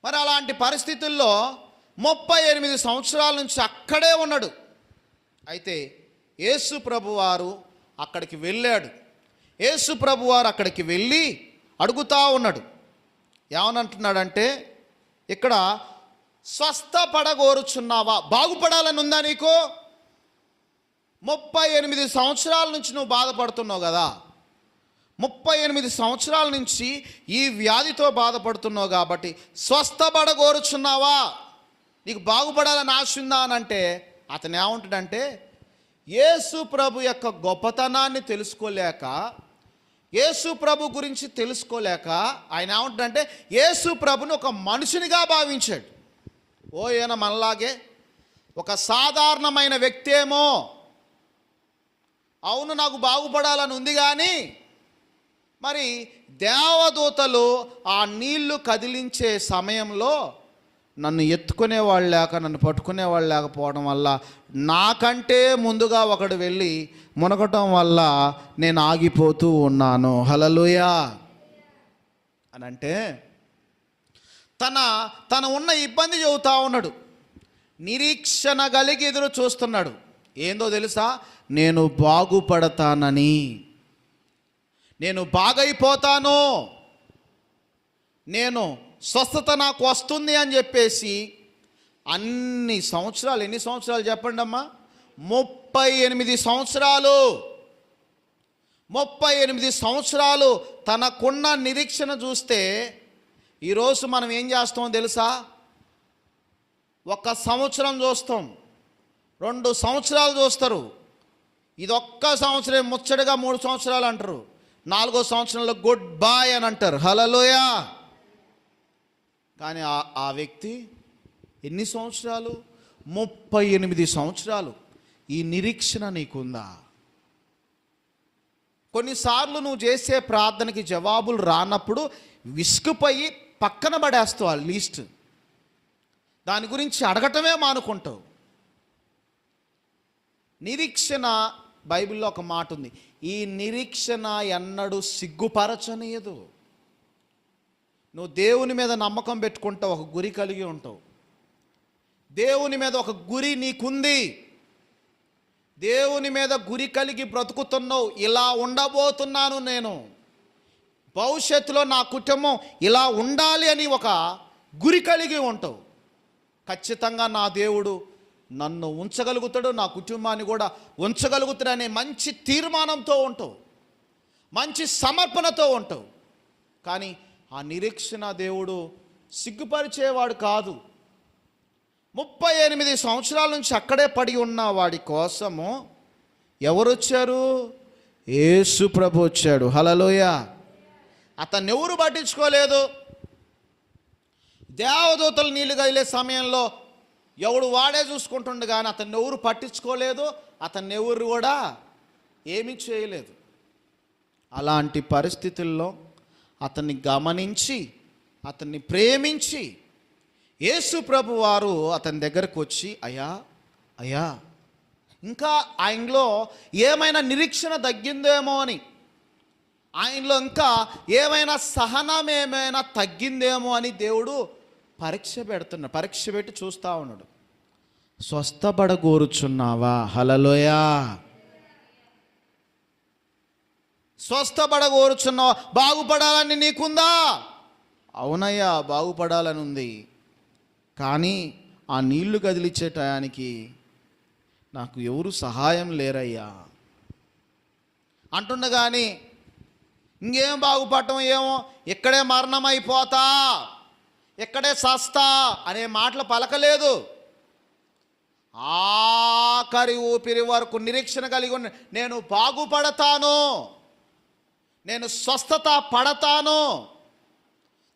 మరి అలాంటి పరిస్థితుల్లో 38 సంవత్సరాల నుంచి అక్కడే ఉన్నాడు. అయితే యేసు ప్రభువారు అక్కడికి వెళ్ళాడు. యేసు ప్రభువారు అక్కడికి వెళ్ళి అడుగుతా ఉన్నాడు. ఏమనంటున్నాడంటే, ఇక్కడ స్వస్థపడగోరుచున్నావా, బాగుపడాలని ఉందా నీకు? 38 సంవత్సరాల నుంచి నువ్వు బాధపడుతున్నావు కదా, 38 సంవత్సరాల నుంచి ఈ వ్యాధితో బాధపడుతున్నావు కాబట్టి స్వస్థపడగోరుచున్నావా, నీకు బాగుపడాలని ఆశ ఉందా అని అంటే, అతను ఏమంటాడంటే, యేసు ప్రభు యొక్క గొప్పతనాన్ని తెలుసుకోలేక, యేసు ప్రభు గురించి తెలుసుకోలేక ఆయన ఏమంటాడంటే యేసు ప్రభుని ఒక మనుషునిగా భావించాడు. ఈయన మనలాగే ఒక సాధారణమైన వ్యక్తి ఏమో, అవును నాకు బాగుపడాలని ఉంది కానీ మరి దేవదూతలు ఆ నీళ్లు కదిలించే సమయంలో నన్ను ఎత్తుకునేవాళ్ళు లేక, నన్ను పట్టుకునేవాళ్ళు లేకపోవడం వల్ల, నాకంటే ముందుగా ఒకడు వెళ్ళి మునగటం వల్ల నేను ఆగిపోతూ ఉన్నాను. హల్లెలూయా అని అంటే తన ఉన్న ఇబ్బంది చెబుతా ఉన్నాడు. నిరీక్షణ కలిగి ఎదురు చూస్తున్నాడు. ఏందో తెలుసా? నేను బాగుపడతానని, నేను బాగైపోతాను, నేను స్వస్థత నాకు వస్తుంది అని చెప్పేసి అన్ని సంవత్సరాలు, ఎన్ని సంవత్సరాలు చెప్పండి అమ్మా? 38 సంవత్సరాలు. 38 సంవత్సరాలు తనకున్న నిరీక్షణ చూస్తే, ఈరోజు మనం ఏం చేస్తామో తెలుసా? 1 సంవత్సరం చూస్తాం, 2 సంవత్సరాలు చూస్తారు, ఇదొక్క సంవత్సరం ముచ్చటగా 3 సంవత్సరాలు అంటారు, 4వ సంవత్సరంలో గుడ్ బాయ్ అని అంటారు. హల్లెలూయా. కానీ ఆ వ్యక్తి ఎన్ని సంవత్సరాలు? 38 సంవత్సరాలు. ఈ నిరీక్షణ నీకుందా? కొన్నిసార్లు నువ్వు చేసే ప్రార్థనకి జవాబులు రానప్పుడు విసుగుపోయి పక్కన పడేస్తావు, ఆ లిస్ట్, దాని గురించి అడగటమే మానుకుంటావు. నిరీక్షణ, బైబిల్లో ఒక మాట ఉంది, ఈ నిరీక్షణ ఎన్నడూ సిగ్గుపరచనీయదు. నువ్వు దేవుని మీద నమ్మకం పెట్టుకుంటావు, ఒక గురి కలిగి ఉంటావు, దేవుని మీద ఒక గురి నీకుంది, దేవుని మీద గురి కలిగి బ్రతుకుతున్నావు. ఇలా ఉండబోతున్నాను నేను, భవిష్యత్తులో నా కుటుంబం ఇలా ఉండాలి అని ఒక గురి కలిగి ఉంటావు. ఖచ్చితంగా నా దేవుడు నన్ను ఉంచగలుగుతాడు, నా కుటుంబాన్ని కూడా ఉంచగలుగుతాడు అనే మంచి తీర్మానంతో ఉంటావు, మంచి సమర్పణతో ఉంటావు. కానీ ఆ నిరీక్షణ దేవుడు సిగ్గుపరిచేవాడు కాదు. 38 సంవత్సరాల నుంచి అక్కడే పడి ఉన్న వాడి కోసము ఎవరు వచ్చారు? యేసు ప్రభు వచ్చాడు. హల్లెలూయా. అతన్ని ఎవరు పట్టించుకోలేదు. దేవదూతలు నీళ్లు కదిలే సమయంలో ఎవడు వాడే చూసుకుంటుండే కానీ అతన్ని ఎవరు పట్టించుకోలేదు, అతన్ని ఎవరు కూడా ఏమీ చేయలేదు. అలాంటి పరిస్థితుల్లో అతన్ని గమనించి, అతన్ని ప్రేమించి యేసు ప్రభు వారు అతని దగ్గరకు వచ్చి, అయ్యా అయ్యా, ఇంకా ఆయనలో ఏమైనా నిరీక్షణ తగ్గిందేమో అని, ఆయనలో ఇంకా ఏమైనా సహనం ఏమైనా తగ్గిందేమో అని దేవుడు పరీక్ష పెట్టి చూస్తూ ఉన్నాడు. స్వస్థపడగోరుచున్నావా? హల్లెలూయా. స్వస్థపడగోరుచున్నావా? బాగుపడాలని నీకుందా? అవునయ్యా, బాగుపడాలని ఉంది. కానీ ఆ నీళ్లు కదిలిచ్చే టయానికి నాకు ఎవరు సహాయం లేరయ్యా అంటుండగాని ఇంకేం బాగుపడటం, ఏమో ఇక్కడే మరణం అయిపోతా, ఇక్కడే సస్తా అనే మాటలు పలకలేదు. ఆఖరి ఊపిరి వరకు నిరీక్షణ కలిగి ఉన్న, నేను బాగుపడతాను, నేను స్వస్థత పడతాను,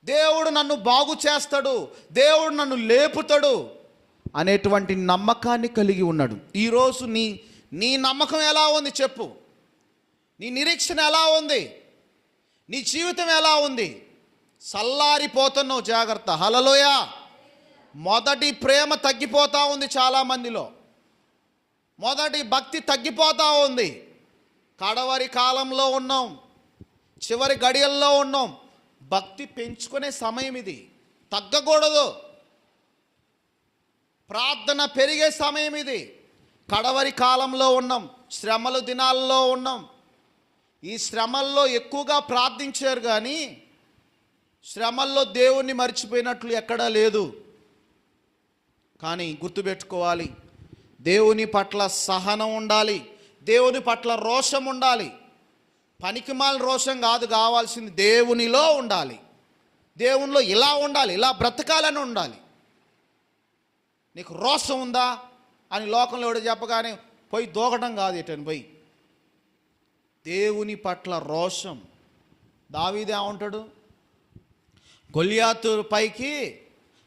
దేవుడు నన్ను బాగు చేస్తాడు, దేవుడు నన్ను లేపుతాడు అనేటువంటి నమ్మకాన్ని కలిగి ఉన్నాడు. ఈరోజు నీ నమ్మకం ఎలా ఉంది చెప్పు? నీ నిరీక్షణ ఎలా ఉంది? నీ జీవితం ఎలా ఉంది? సల్లారిపోతున్నావు, జాగ్రత్త. హల్లెలూయా. మొదటి ప్రేమ తగ్గిపోతూ ఉంది చాలామందిలో, మొదటి భక్తి తగ్గిపోతూ ఉంది. కడవరి కాలంలో ఉన్నాం, చివరి గడియల్లో ఉన్నాం. భక్తి పెంచుకునే సమయం ఇది, తగ్గకూడదు. ప్రార్థన పెరిగే సమయం ఇది. కడవరి కాలంలో ఉన్నాం, శ్రమల దినాల్లో ఉన్నాం. ఈ శ్రమల్లో ఎక్కువగా ప్రార్థించారు, కానీ శ్రమల్లో దేవుణ్ణి మర్చిపోయినట్లు ఎక్కడా లేదు. కానీ గుర్తుపెట్టుకోవాలి, దేవుని పట్ల సహనం ఉండాలి, దేవుని పట్ల రోషం ఉండాలి. పనికిమాల రోషం కాదు కావాల్సింది, దేవునిలో ఉండాలి. దేవునిలో ఇలా ఉండాలి, ఇలా బ్రతకాలని ఉండాలి. నీకు రోషం ఉందా అని లోకంలో ఎవడో చెప్పగానే పోయి దూకటం కాదు, ఎటని పోయి దేవుని పట్ల రోషం. దావీదు ఏమంటాడు? గొల్యాతు పైకి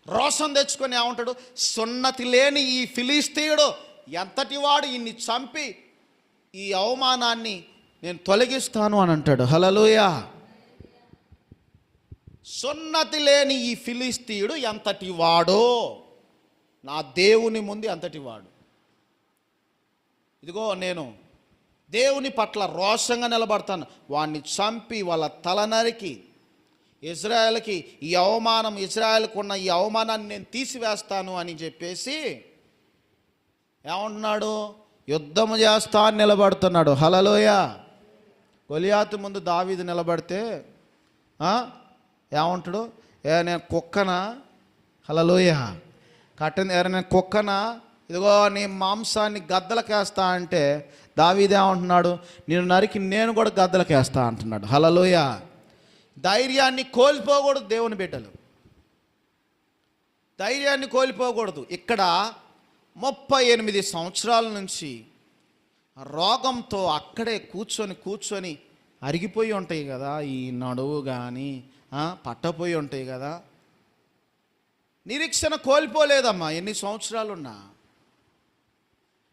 రోషం తెచ్చుకొని ఏమంటాడు? సున్నతి లేని ఈ ఫిలిస్తీయుడు ఎంతటి వాడు, ఇన్ని చంపి ఈ అవమానాన్ని నేను తొలగిస్తాను అని అంటాడు. హల్లెలూయా. సున్నతి లేని ఈ ఫిలిస్తీయుడు ఎంతటి వాడో, నా దేవుని ముందు ఎంతటి వాడు. ఇదిగో నేను దేవుని పట్ల రోషంగా నిలబడతాను, వాడిని చంపి వాళ్ళ తల నరికి ఇజ్రాయెల్కి ఈ అవమానం, ఇజ్రాయెల్కు ఉన్న ఈ అవమానాన్ని నేను తీసివేస్తాను అని చెప్పేసి ఏమంటున్నాడు? యుద్ధము చేస్తా అని నిలబడుతున్నాడు. హల్లెలూయా. గొలియాతు ముందు దావీదు నిలబడితే ఏమంటాడు? నేను కుక్కనా? హల్లెలూయా. కట్టింది నేను కుక్కనా? ఇదిగో నీ మాంసాన్ని గద్దలకేస్తా అంటే దావీదు ఏమంటున్నాడు? నేను నరికి నేను కూడా గద్దలకేస్తా అంటున్నాడు. హల్లెలూయా. ధైర్యాన్ని కోల్పోకూడదు దేవుని బిడ్డలు, ధైర్యాన్ని కోల్పోకూడదు. ఇక్కడ 38 సంవత్సరాల నుంచి రోగంతో అక్కడే కూర్చొని అరిగిపోయి ఉంటాయి కదా, ఈ నడువు కానీ పట్టపోయి ఉంటాయి కదా. నిరీక్షణ కోల్పోలేదమ్మా, ఎన్ని సంవత్సరాలున్నా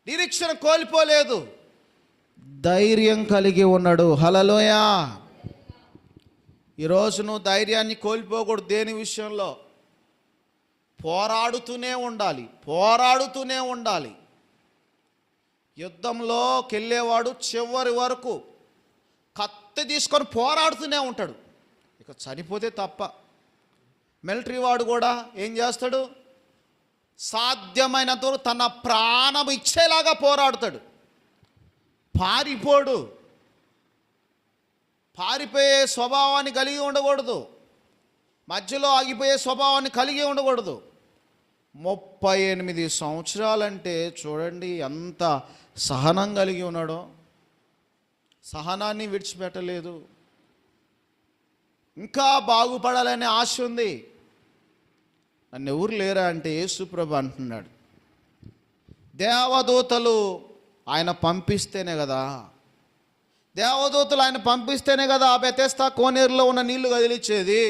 నిరీక్షణ కోల్పోలేదు, ధైర్యం కలిగి ఉన్నాడు. హల్లెలూయా. ఈరోజు నువ్వు ధైర్యాన్ని కోల్పోకూడదు. దేని విషయంలో? పోరాడుతూనే ఉండాలి. యుద్ధంలోకి వెళ్ళేవాడు చివరి వరకు కత్తి తీసుకొని పోరాడుతూనే ఉంటాడు. ఇక చనిపోతే తప్ప. మిలిటరీ వాడు కూడా ఏం చేస్తాడు? సాధ్యమైనంత వరకు తన ప్రాణం ఇచ్చేలాగా పోరాడుతాడు. పారిపోయే స్వభావాన్ని కలిగి ఉండకూడదు, మధ్యలో ఆగిపోయే స్వభావాన్ని కలిగి ఉండకూడదు. 38 సంవత్సరాలంటే చూడండి ఎంత సహనం కలిగి ఉన్నాడో. సహనాన్ని విడిచిపెట్టలేదు. ఇంకా బాగుపడాలనే ఆశ ఉంది. నన్ను ఎవరు లేరా అంటే యేసుప్రభు అంటున్నాడు, దేవదూతలు ఆయన పంపిస్తేనే కదా, దేవదూతలు ఆయన పంపిస్తేనే కదా ఆ బెతెస్దా కోనేరులో ఉన్న నీళ్లు కదిలిచ్చేది.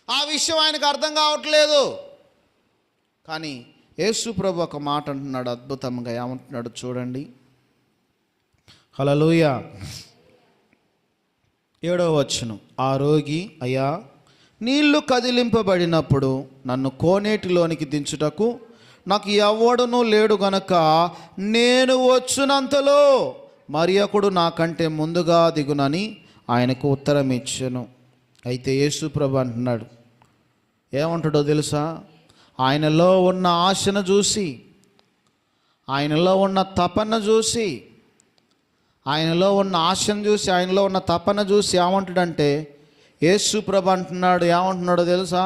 ఆ విషయం ఆయనకు అర్థం కావట్లేదు. కానీ యేసుప్రభు ఒక మాట అంటున్నాడు అద్భుతంగా. ఏమంటున్నాడు చూడండి. హల్లెలూయా. 7వ వచనం. ఆ రోగి, అయ్యా నీళ్లు కదిలింపబడినప్పుడు నన్ను కోనేటిలోనికి దించుటకు నాకు ఎవడునూ లేడు గనక నేను వచ్చినంతలో మరి ఒకడు నాకంటే ముందుగా దిగునని ఆయనకు ఉత్తరం ఇచ్చాను. అయితే యేసుప్రభు అంటున్నాడు, ఏమంటాడో తెలుసా? ఆయనలో ఉన్న ఆశను చూసి ఆయనలో ఉన్న తపన చూసి, ఆయనలో ఉన్న ఆశను చూసి, ఆయనలో ఉన్న తపన చూసి ఏమంటాడంటే, యేసు ప్రభు అంటున్నాడు, ఏమంటున్నాడో తెలుసా?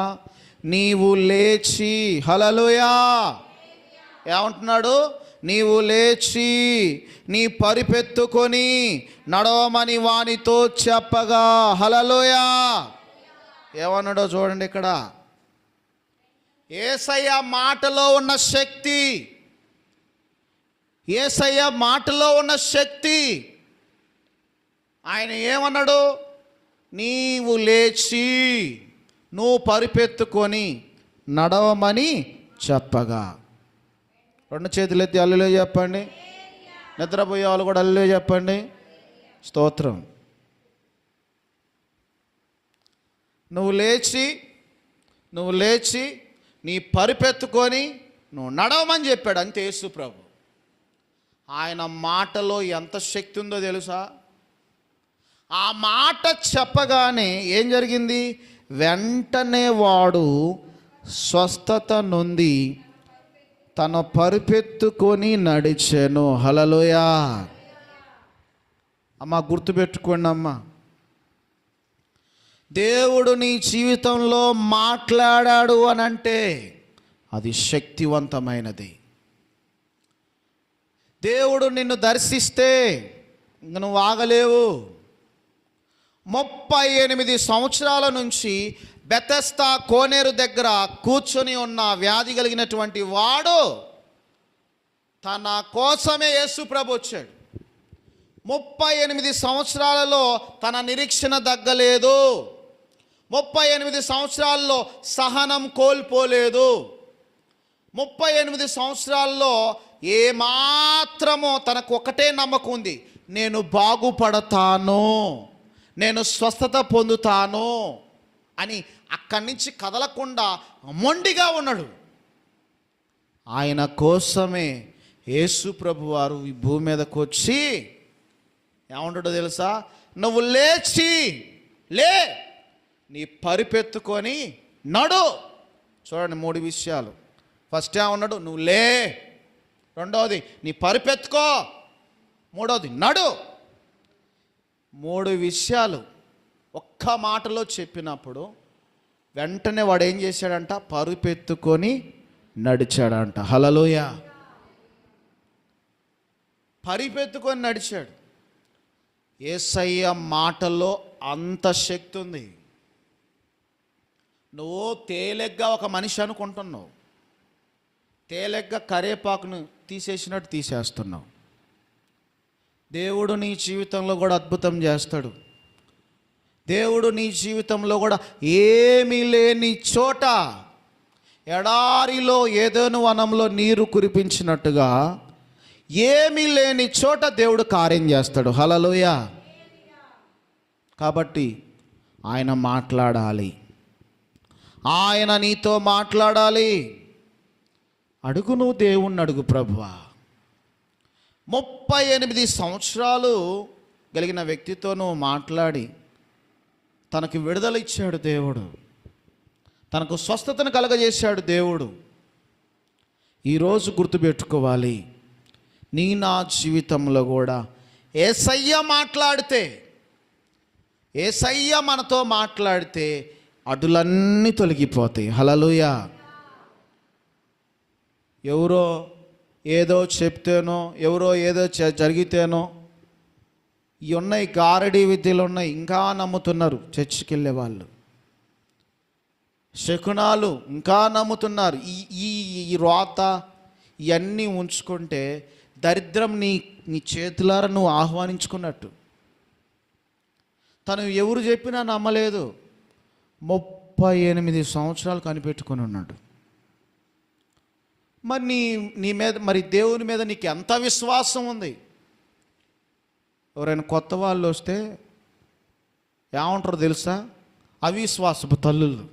నీవు లేచి, హల్లెలూయా, ఏమంటున్నాడు? నీవు లేచి నీ పరిపెత్తుకొని నడవమని వానితో చెప్పగా, హల్లెలూయా. ఏమన్నాడో చూడండి ఇక్కడ. యేసయ్య మాటలో ఉన్న శక్తి, యేసయ్య మాటలో ఉన్న శక్తి. ఆయన ఏమన్నాడు? నీవు లేచి నువ్వు పరిపెత్తుకొని నడవమని చెప్పగా. రెండు చేతులు ఎత్తి హల్లెలూయా చెప్పండి. నిద్రపోయే వాళ్ళు కూడా హల్లెలూయా చెప్పండి. స్తోత్రం. నువ్వు లేచి నీ పరిపెత్తుకొని నువ్వు నడవమని చెప్పాడు అంతే యేసు ప్రభు. ఆయన మాటలో ఎంత శక్తి ఉందో తెలుసా? ఆ మాట చెప్పగానే ఏం జరిగింది? వెంటనే వాడు స్వస్థత నొంది తన పరిపెత్తుకొని నడిచెను. హల్లెలూయా. అమ్మ గుర్తుపెట్టుకోండి అమ్మా, దేవుడు నీ జీవితంలో మాట్లాడాడు అనంటే అది శక్తివంతమైనది. దేవుడు నిన్ను దర్శిస్తే ఇంక నువ్వు ఆగలేవు. 38 సంవత్సరాల నుంచి బెతెస్దా కోనేరు దగ్గర కూర్చొని ఉన్న వ్యాధి కలిగినటువంటి వాడు తన కోసమే యేసు ప్రభు వచ్చాడు. 38 సంవత్సరాలలో తన నిరీక్షణ దగ్గలేదు. 38 సంవత్సరాల్లో సహనం కోల్పోలేదు. 38 సంవత్సరాల్లో ఏమాత్రమో తనకు ఒకటే నమ్మకం ఉంది, నేను బాగుపడతాను, నేను స్వస్థత పొందుతాను అని అక్కడి నుంచి కదలకుండా మొండిగా ఉన్నాడు. ఆయన కోసమే యేసు ప్రభు వారు ఈ భూమి మీదకి వచ్చి ఏమంటాడో తెలుసా? నువ్వు లేచి నీ పరిపెత్తుకొని నడు. చూడండి 3 విషయాలు. ఫస్ట్ ఏమన్నాడు? నువ్వు లే. రెండవది నీ పరిపెత్తుకో. మూడవది నడు. 3 విషయాలు ఒక్క మాటలో చెప్పినప్పుడు వెంటనే వాడు ఏం చేశాడంట? పరిపెత్తుకొని నడిచాడంట. హల్లెలూయా. పరిపెత్తుకొని నడిచాడు. యేసయ్య మాటలో అంత శక్తి ఉంది. నువ్వు తేలిగ్గా ఒక మనిషి అనుకుంటున్నావు, తేలిగ్గా కరేపాకును తీసేసినట్టు తీసేస్తున్నావు. దేవుడు నీ జీవితంలో కూడా అద్భుతం చేస్తాడు. దేవుడు నీ జీవితంలో కూడా ఏమీ లేని చోట, ఎడారిలో ఏదోను వనంలో నీరు కురిపించినట్టుగా ఏమీ లేని చోట దేవుడు కార్యం చేస్తాడు. హల్లెలూయా. కాబట్టి ఆయన మాట్లాడాలి, ఆయన నీతో మాట్లాడాలి. అడుగు, నువ్వు దేవుణ్ణి అడుగు. ప్రభువా, 38 సంవత్సరాలు కలిగిన వ్యక్తితో నువ్వు మాట్లాడి తనకు విడుదల ఇచ్చాడు దేవుడు, తనకు స్వస్థతను కలగజేశాడు దేవుడు. ఈరోజు గుర్తుపెట్టుకోవాలి, నా జీవితంలో కూడా యేసయ్య మాట్లాడితే, యేసయ్య మనతో మాట్లాడితే అడ్డులన్నీ తొలగిపోతాయి. హల్లెలూయా. ఎవరో ఏదో చెప్తేనో, ఎవరో ఏదో జరిగితేనో ఇవి ఉన్నాయి, గారడీ విద్యలు ఉన్నాయి, ఇంకా నమ్ముతున్నారు. చర్చికి వెళ్ళే వాళ్ళు శకునాలు ఇంకా నమ్ముతున్నారు. ఈ రోత ఇవన్నీ ఉంచుకుంటే దరిద్రం నీ చేతులారా నువ్వు ఆహ్వానించుకున్నట్టు. తను ఎవరు చెప్పినా నమ్మలేదు. 38 సంవత్సరాలు కనిపెట్టుకొని ఉన్నాడు. మరి నీ మీద, మరి దేవుని మీద నీకు ఎంత విశ్వాసం ఉంది? ఎవరైనా కొత్త వాళ్ళు వస్తే ఏమంటారు తెలుసా? అవిశ్వాసపు తల్లులు.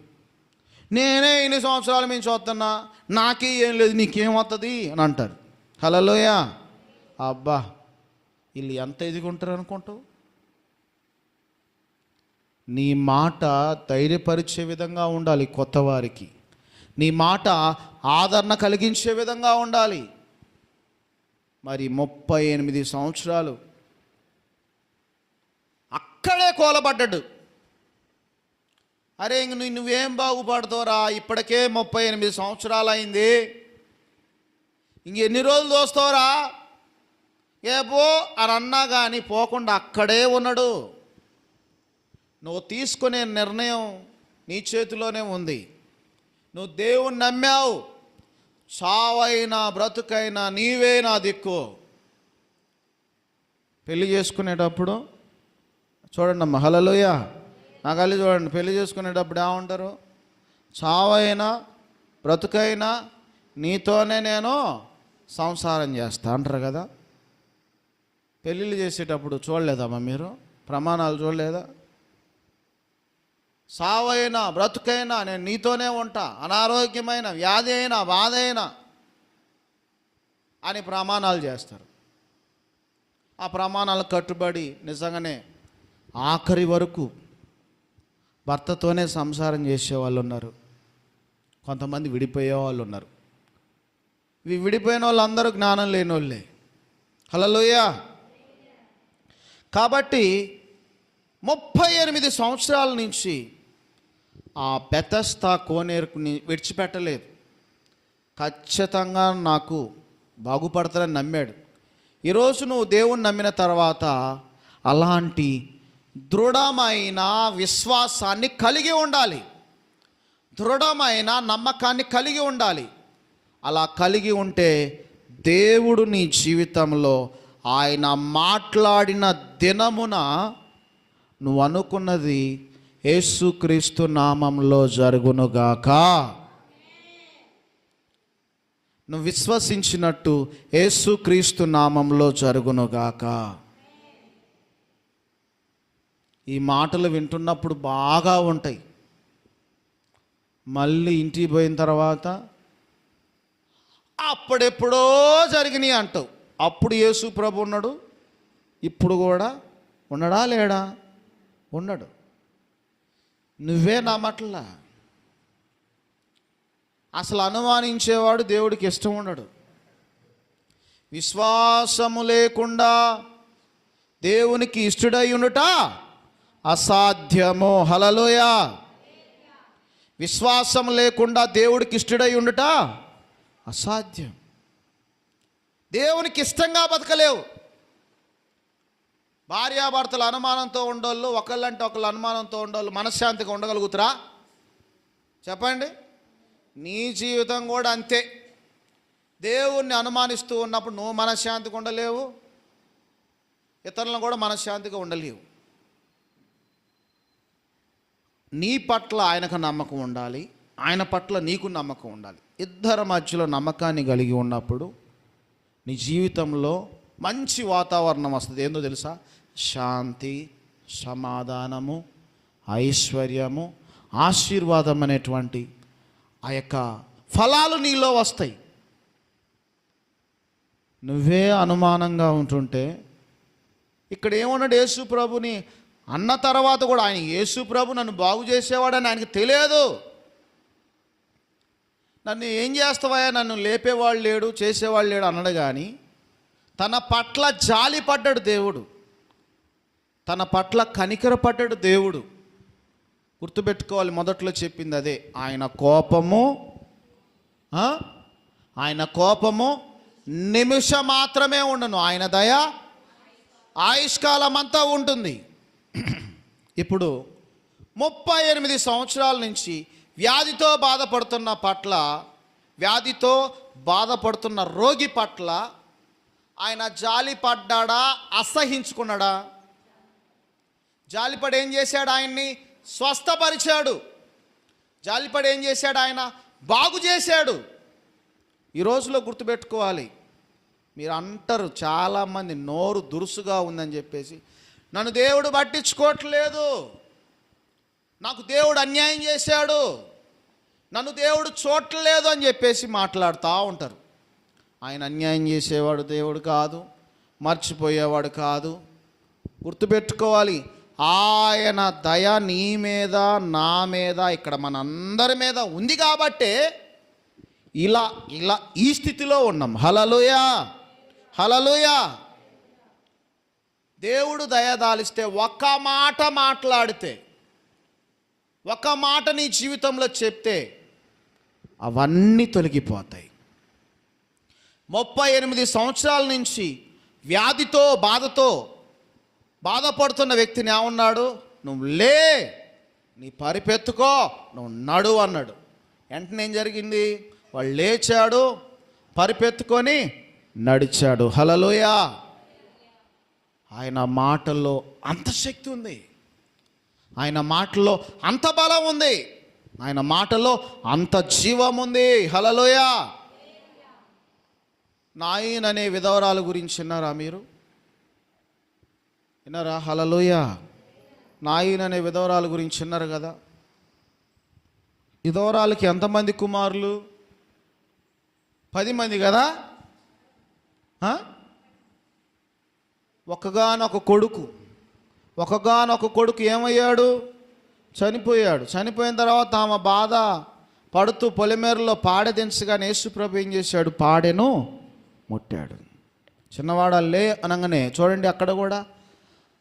నేనే ఇన్ని సంవత్సరాల నుంచి చూస్తున్నా, నాకే ఏం లేదు, నీకేమవుతుంది అని అంటారు. హల్లెలూయా. అబ్బా, వీళ్ళు ఎంత ఎదుగుంటారు అనుకుంటావు? నీ మాట ధైర్యపరిచే విధంగా ఉండాలి కొత్త వారికి. నీ మాట ఆదరణ కలిగించే విధంగా ఉండాలి. మరి 38 సంవత్సరాలు అక్కడే కూలబడ్డాడు. అరే ఇంక నువ్వేం బాగుపడతావురా, ఇప్పటికే 38 సంవత్సరాలు అయింది, ఇంకెన్ని రోజులు చూస్తావురా, ఏపో అని అన్నా కానీ పోకుండా అక్కడే ఉన్నాడు. నువ్వు తీసుకునే నిర్ణయం నీ చేతిలోనే ఉంది. నువ్వు దేవుణ్ణి నమ్మావు, చావైనా బ్రతుకైనా నీవే నా దిక్కు. పెళ్లి చేసుకునేటప్పుడు చూడండి అమ్మ, హల్లెలూయా, నా కళ్ళు చూడండి, పెళ్లి చేసుకునేటప్పుడు ఏమంటారు? చావైనా బ్రతుకైనా నీతోనే నేను సంసారం చేస్తా అంటారు కదా. పెళ్ళిళ్ళు చేసేటప్పుడు చూడలేదమ్మా మీరు? ప్రమాణాలు చూడలేదా? సావైనా బ్రతుకైనా నేను నీతోనే ఉంటా, అనారోగ్యమైన వ్యాధి అయినా బాధ అయినా అని ప్రమాణాలు చేస్తారు. ఆ ప్రమాణాలకు కట్టుబడి నిజంగానే ఆఖరి వరకు భర్తతోనే సంసారం చేసేవాళ్ళు ఉన్నారు, కొంతమంది విడిపోయే వాళ్ళు ఉన్నారు. విడిపోయిన వాళ్ళందరూ జ్ఞానం లేని వాళ్ళే. హల్లెలూయా. కాబట్టి 38 సంవత్సరాల నుంచి ఆ బెతస్దా కోనేరుని విడిచిపెట్టలేదు. ఖచ్చితంగా నాకు బాగుపడతానని నమ్మాడు. ఈరోజు నువ్వు దేవుణ్ణి నమ్మిన తర్వాత అలాంటి దృఢమైన విశ్వాసాన్ని కలిగి ఉండాలి, దృఢమైన నమ్మకాన్ని కలిగి ఉండాలి. అలా కలిగి ఉంటే దేవుడు నీ జీవితంలో ఆయన మాట్లాడిన దినమున నువ్వు అనుకున్నది యేసుక్రీస్తు నామంలో జరుగునుగాక. నువ్వు విశ్వసించినట్టు యేసుక్రీస్తు నామంలో జరుగునుగాక. ఈ మాటలు వింటున్నప్పుడు బాగా ఉంటాయి. మళ్ళీ ఇంటికి పోయిన తర్వాత అప్పుడెప్పుడో జరిగినాయి అంటావు. అప్పుడు యేసు ప్రభు ఉన్నాడు, ఇప్పుడు కూడా ఉన్నాడా లేడా? ఉన్నాడు. నువ్వే నమ్మట్లా. అసలు అనుమానించేవాడు దేవుడికి ఇష్టం ఉండడు. విశ్వాసము లేకుండా దేవునికి ఇష్టడై ఉండుట అసాధ్యము. హల్లెలూయా. విశ్వాసం లేకుండా దేవుడికి ఇష్టడై ఉండుట అసాధ్యం. దేవునికి ఇష్టంగా బతకలేవు. భార్యాభర్తలు అనుమానంతో ఉండోళ్ళు, ఒకళ్ళంటే ఒకళ్ళు అనుమానంతో ఉండోళ్ళు మనశ్శాంతిగా ఉండగలుగుతారా? చెప్పండి. నీ జీవితం కూడా అంతే. దేవుణ్ణి అనుమానిస్తూ ఉన్నప్పుడు నువ్వు మనశ్శాంతిగా ఉండలేవు, ఇతరులను కూడా మనశ్శాంతిగా ఉండలేవు. నీ పట్ల ఆయనకు నమ్మకం ఉండాలి, ఆయన పట్ల నీకు నమ్మకం ఉండాలి. ఇద్దరి మధ్యలో నమ్మకాన్ని కలిగి ఉన్నప్పుడు నీ జీవితంలో మంచి వాతావరణం వస్తుంది. ఏందో తెలుసా? శాంతి, సమాధానము, ఐశ్వర్యము, ఆశీర్వాదం అనేటువంటి ఆ యొక్క ఫలాలు నీలో వస్తాయి. నువ్వే అనుమానంగా ఉంటుంటే ఇక్కడ ఏమన్నాడు? యేసు ప్రభుని అన్న తర్వాత కూడా ఆయన యేసు ప్రభు నన్ను బాగు చేసేవాడని ఆయనకు తెలియదు. నన్ను ఏం చేస్తావా, నన్ను లేపేవాళ్ళు లేడు, చేసేవాళ్ళు లేడు అన్నాడు. కానీ తన పట్ల జాలి పడ్డాడు దేవుడు, తన పట్ల కనికరపడ్డాడు దేవుడు. గుర్తుపెట్టుకోవాలి, మొదట్లో చెప్పింది అదే. ఆయన కోపము నిమిషం మాత్రమే ఉండను, ఆయన దయ ఆయుష్కాలం అంతా ఉంటుంది. ఇప్పుడు 38 సంవత్సరాల నుంచి వ్యాధితో బాధపడుతున్న రోగి పట్ల ఆయన జాలి పడ్డాడా, అసహించుకున్నాడా? జాలిపడి ఏం చేశాడు? ఆయన్ని స్వస్థపరిచాడు. జాలిపడి ఏం చేశాడు? ఆయన బాగు చేశాడు. ఈ రోజులో గుర్తుపెట్టుకోవాలి, మీరు అంటారు చాలామంది, నోరు దురుసుగా ఉందని చెప్పేసి, నన్ను దేవుడు పట్టించుకోవట్లేదు, నాకు దేవుడు అన్యాయం చేశాడు, నన్ను దేవుడు చూడలేదు అని చెప్పేసి మాట్లాడుతూ ఉంటారు. ఆయన అన్యాయం చేసేవాడు దేవుడు కాదు, మర్చిపోయేవాడు కాదు. గుర్తుపెట్టుకోవాలి, ఆయన దయ నీ మీద, నా మీద, ఇక్కడ మనందరి మీద ఉంది కాబట్టే ఇలా ఈ స్థితిలో ఉన్నాం. హల్లెలూయా. హల్లెలూయా. దేవుడు దయదాలిస్తే ఒక్క మాట మాట్లాడితే, ఒక మాట నీ జీవితంలో చెప్తే అవన్నీ తొలగిపోతాయి. 38 సంవత్సరాల నుంచి వ్యాధితో బాధతో బాధపడుతున్న వ్యక్తిని ఏమన్నాడు? నువ్వు లే, నీ పరిపెత్తుకో, నువ్వు నడు అన్నాడు. వెంటనే ఏం జరిగింది? వాడు లేచాడు, పరిపెత్తుకొని నడిచాడు. హల్లెలూయా. ఆయన మాటల్లో అంత శక్తి ఉంది, ఆయన మాటల్లో అంత బలం ఉంది, ఆయన మాటల్లో అంత జీవం ఉంది. హల్లెలూయా. నాయిన్ అనే విధవరాలు గురించి విన్నారా మీరు? విన్నారా? హల్లెలూయా. నాయిన్ అనే విధవరాలు గురించి విన్నారు కదా. విధవరాలకి ఎంతమంది కుమారులు? 10 మంది కదా. ఒకగానొక కొడుకు ఏమయ్యాడు? చనిపోయాడు. చనిపోయిన తర్వాత ఆమె బాధ పడుతూ పొలిమేరలో పాడె దించగానే యేసుప్రభు ఏం చేశాడు? పాడెను ముట్టాడు. చిన్నవాడల్లే అనగానే చూడండి, అక్కడ కూడా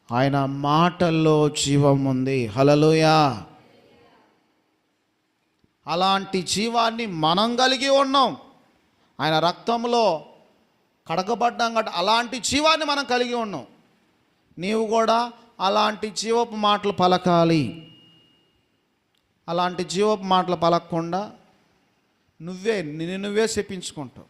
ఆయన మాటల్లో జీవం ఉంది. హల్లెలూయా. అలాంటి జీవాన్ని మనం కలిగి ఉన్నాం. ఆయన రక్తంలో కడగబడ్డాం కాబట్టి అలాంటి జీవాన్ని మనం కలిగి ఉన్నాం. నీవు కూడా అలాంటి జీవపు మాటలు పలకాలి. అలాంటి జీవపు మాటలు పలకకుండా నువ్వే చెప్పించుకుంటావు.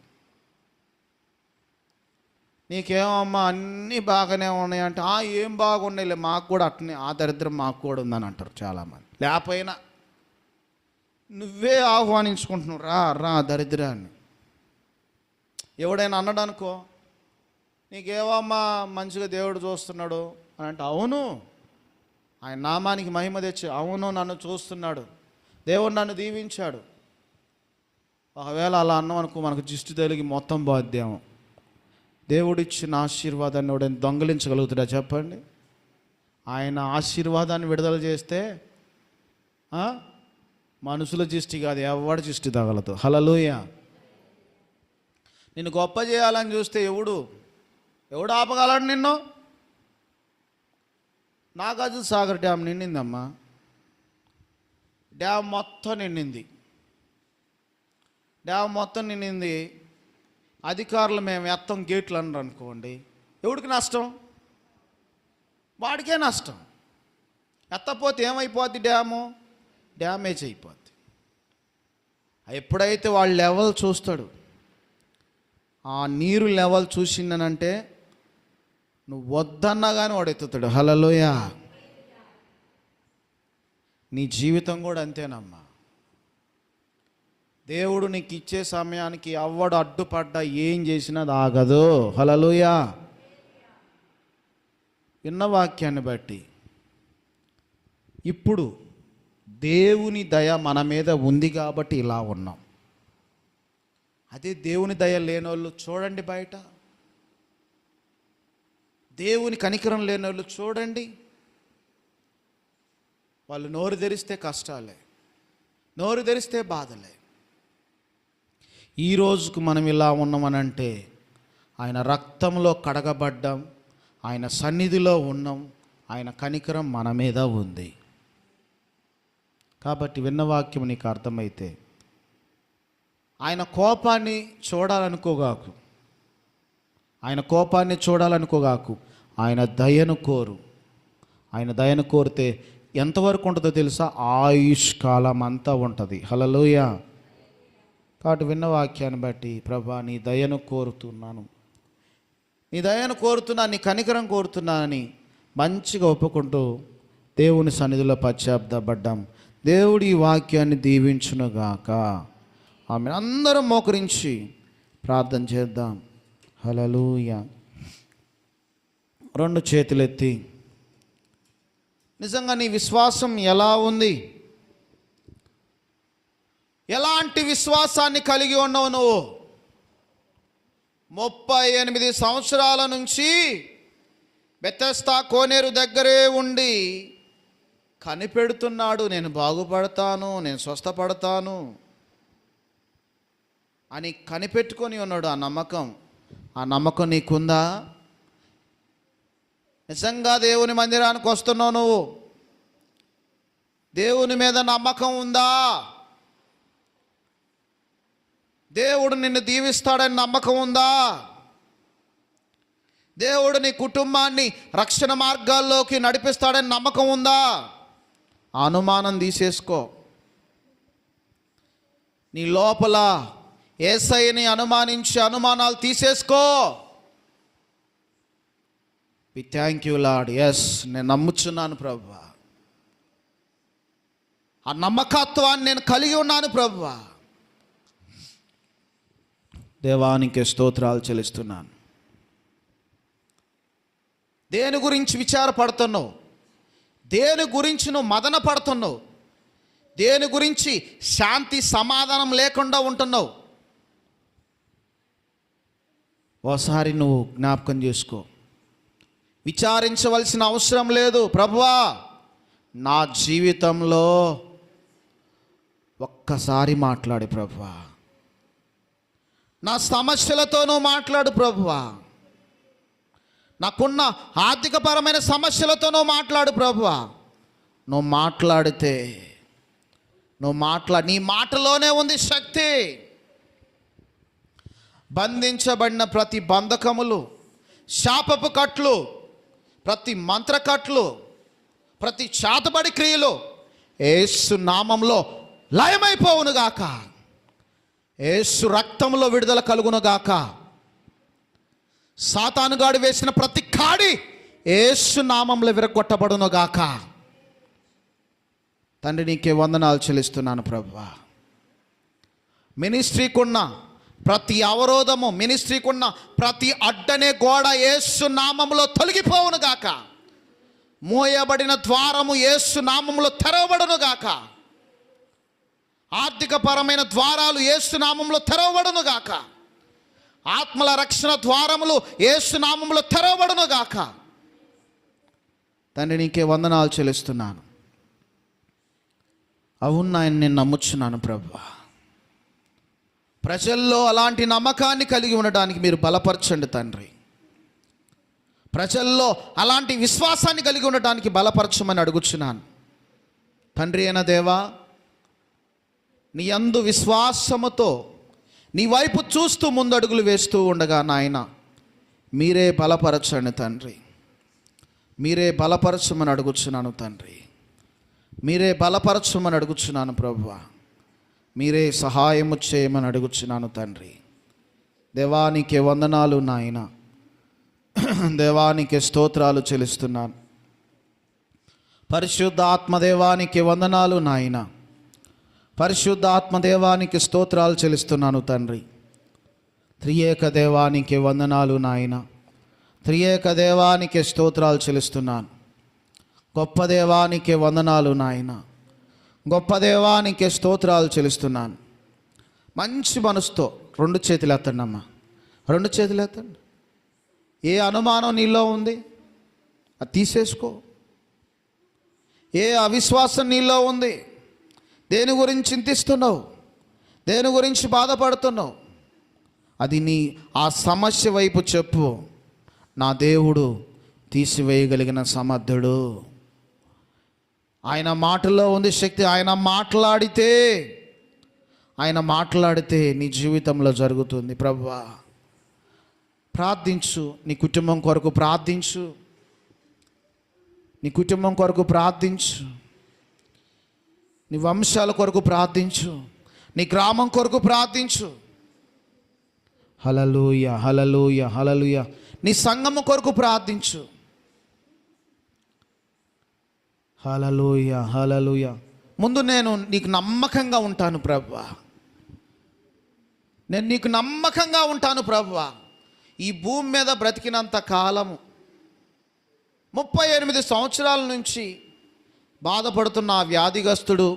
నీకేమమ్మా అన్నీ బాగానే ఉన్నాయంటే, ఏం బాగున్నాయిలే, మాకు కూడా అట్నే, ఆ దరిద్రం మాకు కూడా ఉందని అంటారు చాలామంది. లేకపోయినా నువ్వే ఆహ్వానించుకుంటున్నావు, రా దరిద్రాన్ని. ఎవడైనా అన్నాడు అనుకో, నీకేవమ్మా మంచిగా దేవుడు చూస్తున్నాడు అని అంటే, అవును, ఆయన నామానికి మహిమ తెచ్చి, అవును నన్ను చూస్తున్నాడు, దేవుడు నన్ను దీవించాడు. ఒకవేళ అలా అన్నాం అనుకో, మనకు దిష్టి తగిలి మొత్తం బాధ్యం. దేవుడిచ్చిన ఆశీర్వాదాన్ని ఎవడైనా దొంగలించగలుగుతాడా చెప్పండి? ఆయన ఆశీర్వాదాన్ని విడుదల చేస్తే మనుషుల దిష్టి కాదు, ఎవడి దిష్టి తగలదు. హల్లెలూయా. నిన్ను గొప్ప చేయాలని చూస్తే ఎవడు ఆపగలడు నిన్ను? నాగార్జున సాగర్ డ్యామ్ నిండిందమ్మా. డ్యామ్ మొత్తం నిండింది. అధికారులు మేము ఎత్తం గేట్లు అన్నారు అనుకోండి, ఎవడికి నష్టం? వాడికే నష్టం. ఎత్తపోతే ఏమైపోద్ది? డ్యామేజ్ అయిపోద్ది. ఎప్పుడైతే వాళ్ళ లెవెల్ చూస్తాడు, ఆ నీరు లెవెల్ చూసిందనంటే నువ్వు వద్దన్నా కానీ వాడు ఎత్తుతాడు. హల్లెలూయా. నీ జీవితం కూడా అంతేనమ్మా. దేవుడు నీకు ఇచ్చే సమయానికి ఎవడు అడ్డుపడ్డా ఏం చేసినా అది ఆగదు. హల్లెలూయా. విన్న వాక్యాన్ని బట్టి ఇప్పుడు దేవుని దయ మన మీద ఉంది కాబట్టి ఇలా ఉన్నాం. అదే దేవుని దయ లేనోళ్ళు చూడండి బయట, దేవుని కనికరం లేనోళ్ళు చూడండి, వాళ్ళు నోరు తెరిస్తే కష్టాలే, నోరు తెరిస్తే బాధలే. ఈ రోజుకు మనం ఇలా ఉన్నామనంటే ఆయన రక్తంలో కడగబడ్డాం, ఆయన సన్నిధిలో ఉన్నాం, ఆయన కనికరం మన మీద ఉంది. కాబట్టి విన్న వాక్యం నీకు అర్థమైతే ఆయన కోపాన్ని చూడాలనుకోగాకు, ఆయన దయను కోరు. ఆయన దయను కోరితే ఎంతవరకు ఉంటుందో తెలుసా? ఆయుష్కాలం అంతా ఉంటుంది. హల్లెలూయా. కాబట్టి విన్న వాక్యాన్ని బట్టి, ప్రభా నీ దయను కోరుతున్నాను, నీ కనికరం కోరుతున్నానని మంచిగా ఒప్పుకుంటూ దేవుని సన్నిధిలో పశ్చాత్తాపడ్డాం. దేవుడి ఈ వాక్యాన్ని దీవించునుగాక. ఆమె అందరం మోకరించి ప్రార్థన చేద్దాం. హల్లెలూయా. 2 చేతులెత్తి, నిజంగా నీ విశ్వాసం ఎలా ఉంది? ఎలాంటి విశ్వాసాన్ని కలిగి ఉన్నావు నువ్వు? 38 సంవత్సరాల నుంచి బెతెస్దా కోనేరు దగ్గరే ఉండి కనిపెడుతున్నాడు, నేను బాగుపడతాను, నేను స్వస్థపడతాను అని కనిపెట్టుకొని ఉన్నాడు. ఆ నమ్మకం ఆ నమ్మకం నీకుందా? నిజంగా దేవుని మందిరానికి వస్తున్నావు నువ్వు, దేవుని మీద నమ్మకం ఉందా? దేవుడు నిన్ను దీవిస్తాడని నమ్మకం ఉందా? దేవుడు నీ కుటుంబాన్ని రక్షణ మార్గాల్లోకి నడిపిస్తాడని నమ్మకం ఉందా? అనుమానం తీసేసుకో. నీ లోపల యేసయ్యని అనుమానించి అనుమానాలు తీసేసుకో. We thank you lord. Yes, నేను నమ్ముచున్నాను ప్రభువా, ఆ నమ్మకత్వాన్ని నేను కలిగి ఉన్నాను ప్రభువా. దేవానికి స్తోత్రాలు చెల్లిస్తున్నాను. దేని గురించి విచారపడుతున్నావు? దేని గురించి నువ్వు మదన పడుతున్నావు? దేని గురించి శాంతి సమాధానం లేకుండా ఉంటున్నావు? ఓసారి నువ్వు జ్ఞాపకం చేసుకో. విచారించవలసిన అవసరం లేదు. ప్రభువా, నా జీవితంలో ఒక్కసారి మాట్లాడు ప్రభువా, నా సమస్యలతో నువ్వు మాట్లాడు ప్రభువా, నాకున్న ఆర్థికపరమైన సమస్యలతో నువ్వు మాట్లాడు ప్రభువా. నువ్వు మాట్లాడితే నీ మాటలోనే ఉంది శక్తి. బంధించబడిన ప్రతి బంధకములు, శాపపు కట్లు, ప్రతి మంత్రకట్లు, ప్రతి చాతబడి క్రియలు యేసు నామంలో లయమైపోవునుగాక. యేసు రక్తంలో విడుదల కలుగునుగాక. సాతానుగాడు వేసిన ప్రతి కాడి యేసు నామంలో విరగొట్టబడునుగాక. తండ్రి, నీకే వందనాలు చెల్లిస్తున్నాను ప్రభువా. మినిస్ట్రీకున్న ప్రతి అవరోధము, మినిస్ట్రీకున్న ప్రతి అడ్డనే గోడ యేసు నామములో తొలగిపోవునుగాక. మూయబడిన ద్వారము యేసు నామములో తెరవబడునుగాక. ఆర్థికపరమైన ద్వారాలు యేసు నామములో తెరవబడునుగాక. ఆత్మల రక్షణ ద్వారములు యేసు నామములో తెరవబడునుగాక. తండ్రి, నీకే వందనాలు చెల్లిస్తున్నాను. అవును నాయన, నేను నమ్ముచున్నాను ప్రభువా. ప్రజల్లో అలాంటి నమ్మకాన్ని కలిగి ఉండడానికి మీరు బలపరచండి తండ్రి. ప్రజల్లో అలాంటి విశ్వాసాన్ని కలిగి ఉండడానికి బలపరచమని అడుగుచున్నాను తండ్రి. అయిన దేవా, నీ యందు విశ్వాసముతో నీ వైపు చూస్తూ ముందడుగులు వేస్తూ ఉండగా నాయన, మీరే బలపరచండి తండ్రి. మీరే బలపరచమని అడుగుచున్నాను తండ్రి. మీరే బలపరచమని అడుగుచున్నాను ప్రభువా. మీరే సహాయము చేయమని అడుగుచున్నాను తండ్రి. దేవానికి వందనాలు నాయన. దేవానికి స్తోత్రాలు చెల్లిస్తున్నాను. పరిశుద్ధ ఆత్మదేవానికి వందనాలు నాయన. పరిశుద్ధ ఆత్మదేవానికి స్తోత్రాలు చెల్లిస్తున్నాను తండ్రి. త్రియేక దేవానికి వందనాలు నాయన. త్రియేక దేవానికి స్తోత్రాలు చెల్లిస్తున్నాను. గొప్ప దేవానికి వందనాలు నాయన. గొప్ప దేవానికి స్తోత్రాలు చెల్లిస్తున్నాను. మంచి మనసుతో రెండు చేతులు ఎత్తండి అమ్మా, రెండు చేతులు ఎత్తండి. ఏ అనుమానం నీలో ఉంది అది తీసేసుకో. ఏ అవిశ్వాసం నీలో ఉంది, దేని గురించి చింతిస్తున్నావు, దేని గురించి బాధపడుతున్నావు, అది నీ ఆ సమస్య వైపు చెప్పు. నా దేవుడు తీసివేయగలిగిన సమర్థుడు. ఆయన మాటలో ఉంది శక్తి. ఆయన మాట్లాడితే నీ జీవితంలో జరుగుతుంది. ప్రభువా, ప్రార్థించు. నీ కుటుంబం కొరకు ప్రార్థించు. నీ కుటుంబం కొరకు ప్రార్థించు. నీ వంశాల కొరకు ప్రార్థించు. నీ గ్రామం కొరకు ప్రార్థించు. హల్లెలూయా, హల్లెలూయా, హల్లెలూయా. నీ సంఘము కొరకు ప్రార్థించు. హల్లెలూయా, హల్లెలూయా. ముందు నేను నీకు నమ్మకంగా ఉంటాను ప్రభువా. నేను నీకు నమ్మకంగా ఉంటాను ప్రభువా. ఈ భూమి మీద బ్రతికినంత కాలము 38 సంవత్సరాల నుంచి బాధపడుతున్న ఆ వ్యాధిగ్రస్తుడు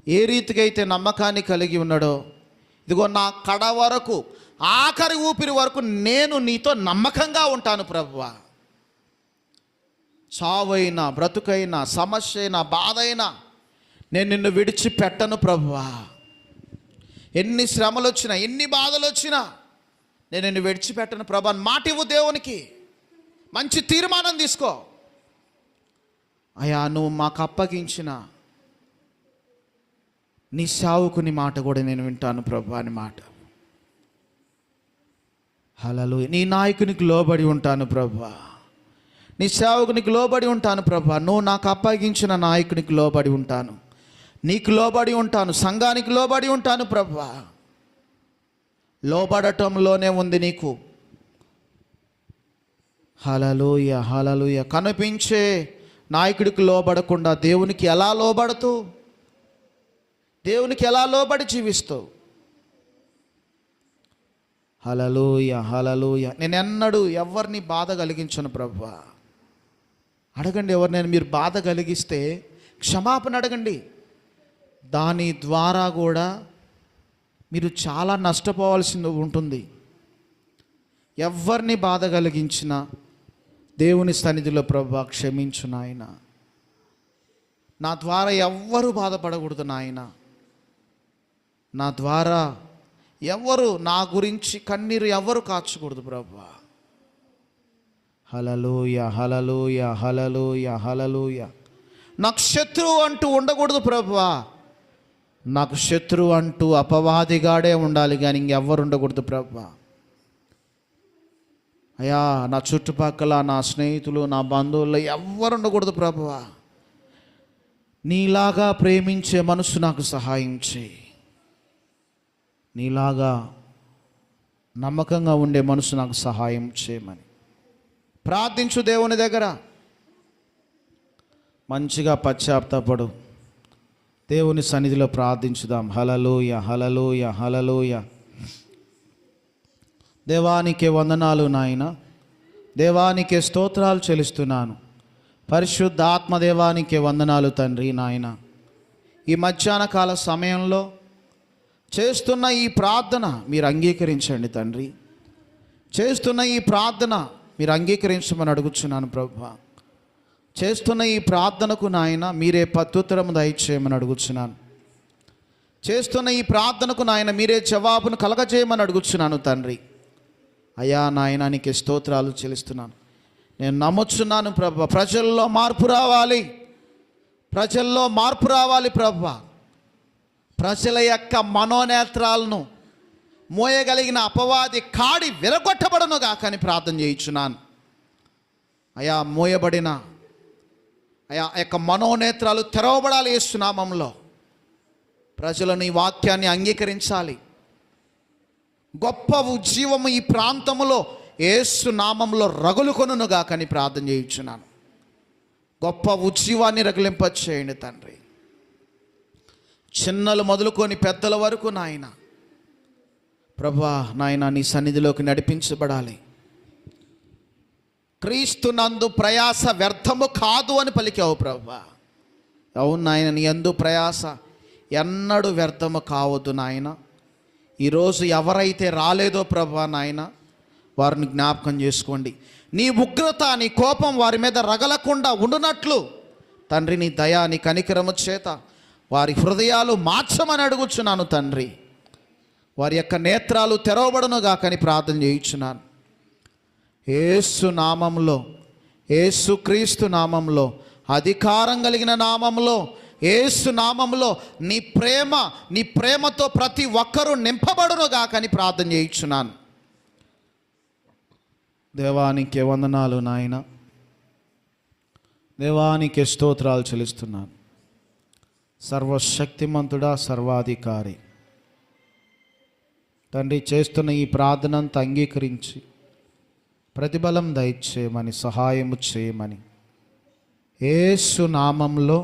ఏ రీతిగా అయితే నమ్మకాన్ని కలిగి ఉన్నాడో, ఇదిగో నా కడ వరకు, ఆఖరి ఊపిరి వరకు నేను నీతో నమ్మకంగా ఉంటాను ప్రభువా. చావైనా, బ్రతుకైనా, సమస్య అయినా, బాధ అయినా నేను నిన్ను విడిచిపెట్టను ప్రభువా. ఎన్ని శ్రమలు వచ్చినా, ఎన్ని బాధలు వచ్చినా నేను నిన్ను విడిచిపెట్టను ప్రభా మాట ఇవ్వు దేవునికి. మంచి తీర్మానం తీసుకో. అయ్యా నువ్వు మాకు అప్పగించిన నీ సేవకుని మాట కూడా నేను వింటాను ప్రభా అని మాట. హల్లెలూయా. నీ నాయకునికి లోబడి ఉంటాను ప్రభా, నీ సేవకునికి లోబడి ఉంటాను ప్రభా. నువ్వు నాకు అప్పగించిన నాయకునికి లోబడి ఉంటాను, నీకు లోబడి ఉంటాను, సంఘానికి లోబడి ఉంటాను ప్రభా. లోబడటంలోనే ఉంది నీకు. హల్లెలూయా హల్లెలూయా. కనిపించే నాయకుడికి లోబడకుండా దేవునికి ఎలా లోబడుతూ, దేవునికి ఎలా లోబడి జీవిస్తావు? హల్లెలూయా హల్లెలూయా. నేను ఎన్నడూ ఎవరిని బాధ కలిగించను ప్రభువా. అడగండి, ఎవరినైనా మీరు బాధ కలిగిస్తే క్షమాపణ అడగండి. దాని ద్వారా కూడా మీరు చాలా నష్టపోవాల్సింది ఉంటుంది. ఎవరిని బాధ కలిగించినా దేవుని సన్నిధిలో ప్రభువా క్షమించు నాయన, నా ద్వారా ఎవ్వరూ బాధపడకూడదు నాయన, నా ద్వారా ఎవరు నా గురించి కన్నీరు ఎవరు కాచకూడదు ప్రభువా. హల్లెలూయా హల్లెలూయా హల్లెలూయా హల్లెలూయా. నాకు శత్రువు అంటూ ఉండకూడదు ప్రభువా. నాకు శత్రువు అంటూ అపవాదిగాడే ఉండాలి కానీ ఇంకెవ్వరు ఉండకూడదు ప్రభువా. అయ్యా నా చుట్టుపక్కల నా స్నేహితులు నా బంధువుల్లో ఎవ్వరు ఉండకూడదు ప్రభువా. నీలాగా ప్రేమించే మనసు నాకు సహాయం చేయి, నీలాగా నమ్మకంగా ఉండే మనసు నాకు సహాయం చేయమని ప్రార్థించు. దేవుని దగ్గర మంచిగా పశ్చాత్తాపడు, దేవుని సన్నిధిలో ప్రార్థించుదాం. హల్లెలూయా హల్లెలూయా హల్లెలూయా. దేవానికే వందనాలు నాయన, దేవానికే స్తోత్రాలు చెల్లిస్తున్నాను. పరిశుద్ధ ఆత్మదేవానికే వందనాలు తండ్రి నాయన. ఈ మధ్యాహ్న కాల సమయంలో చేస్తున్న ఈ ప్రార్థన మీరు అంగీకరించండి తండ్రి. చేస్తున్న ఈ ప్రార్థన మీరు అంగీకరించమని అడుగుచున్నాను ప్రభువా. చేస్తున్న ఈ ప్రార్థనకు నాయన మీరే ప్రత్యుత్తరం దయచేయమని అడుగుచున్నాను. చేస్తున్న ఈ ప్రార్థనకు నాయన మీరే జవాబును కలగజేయమని అడుగుచున్నాను తండ్రి. అయ్యా నాయన నీకే స్తోత్రాలు చెల్లిస్తున్నాను. నేను నమ్ముచున్నాను ప్రభువా, ప్రజల్లో మార్పు రావాలి, ప్రజల్లో మార్పు రావాలి ప్రభువా. ప్రజల యొక్క మనోనేత్రాలను మోయగలిగిన అపవాది కాడి విరగొట్టబడనుగా కానీ ప్రార్థన చేయించున్నాను. అయా మోయబడిన అయా యొక్క మనోనేత్రాలు తెరవబడాలి యేసు నామములో. ప్రజలను ఈ వాక్యాన్ని అంగీకరించాలి. గొప్ప ఉజ్జీవము ఈ ప్రాంతములో యేసు నామములో రగులుకొనుగా కానీ ప్రార్థన చేయించున్నాను. గొప్ప ఉజ్జీవాన్ని రగిలింపచేయండి తండ్రి. చిన్నలు మొదలుకొని పెద్దల వరకు నాయన ప్రభువా నాయన నీ సన్నిధిలోకి నడిపించబడాలి. క్రీస్తు నందు ప్రయాస వ్యర్థము కాదు అని పలికావు ప్రభువా. అవును నాయన, నీ యందు ప్రయాస ఎన్నడూ వ్యర్థము కావద్దు నాయన. ఈరోజు ఎవరైతే రాలేదో ప్రభువా నాయన వారిని జ్ఞాపకం చేసుకోండి. నీ ఉగ్రత నీ కోపం వారి మీద రగలకుండా ఉండునట్లు తండ్రి నీ దయా నీ కనికరము చేత వారి హృదయాలు మార్చమని అడుగుచున్నాను తండ్రి. వారి యొక్క నేత్రాలు తెరవబడునుగా కానీ ప్రార్థన చేయించున్నాను. యేసు నామంలో, యేసు క్రీస్తు నామంలో, అధికారం కలిగిన నామంలో, యేసు నామంలో నీ ప్రేమతో ప్రతి ఒక్కరూ నింపబడునుగా కానీ ప్రార్థన చేయించున్నాను. దేవానికి వందనాలు నాయన, దేవానికి స్తోత్రాలు చెల్లిస్తున్నాను. సర్వశక్తిమంతుడా, సర్వాధికారి తండ్రి, చేస్తున్న ఈ ప్రార్థనంతా అంగీకరించి ప్రతిఫలం దయచేయమని సహాయము చేయమని యేసు నామంలో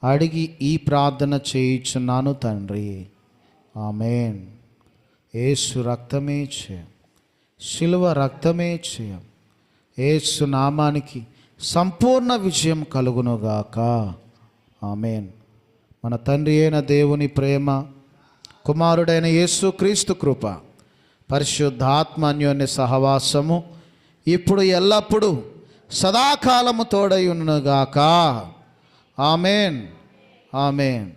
అడిగి ఈ ప్రార్థన చేయుచున్నాను తండ్రి. ఆమేన్. యేసు రక్తమే చేయం, శిలువ రక్తమే చేయం. యేసు నామానికి సంపూర్ణ విజయం కలుగునుగాక. ఆమేన్. మన తండ్రి అయిన దేవుని ప్రేమ, కుమారుడైన యేసు క్రీస్తు కృప, పరిశుద్ధాత్మ అన్యోన్య సహవాసము ఇప్పుడు ఎల్లప్పుడూ సదాకాలము తోడై ఉండునుగాక. ఆమేన్. ఆమేన్.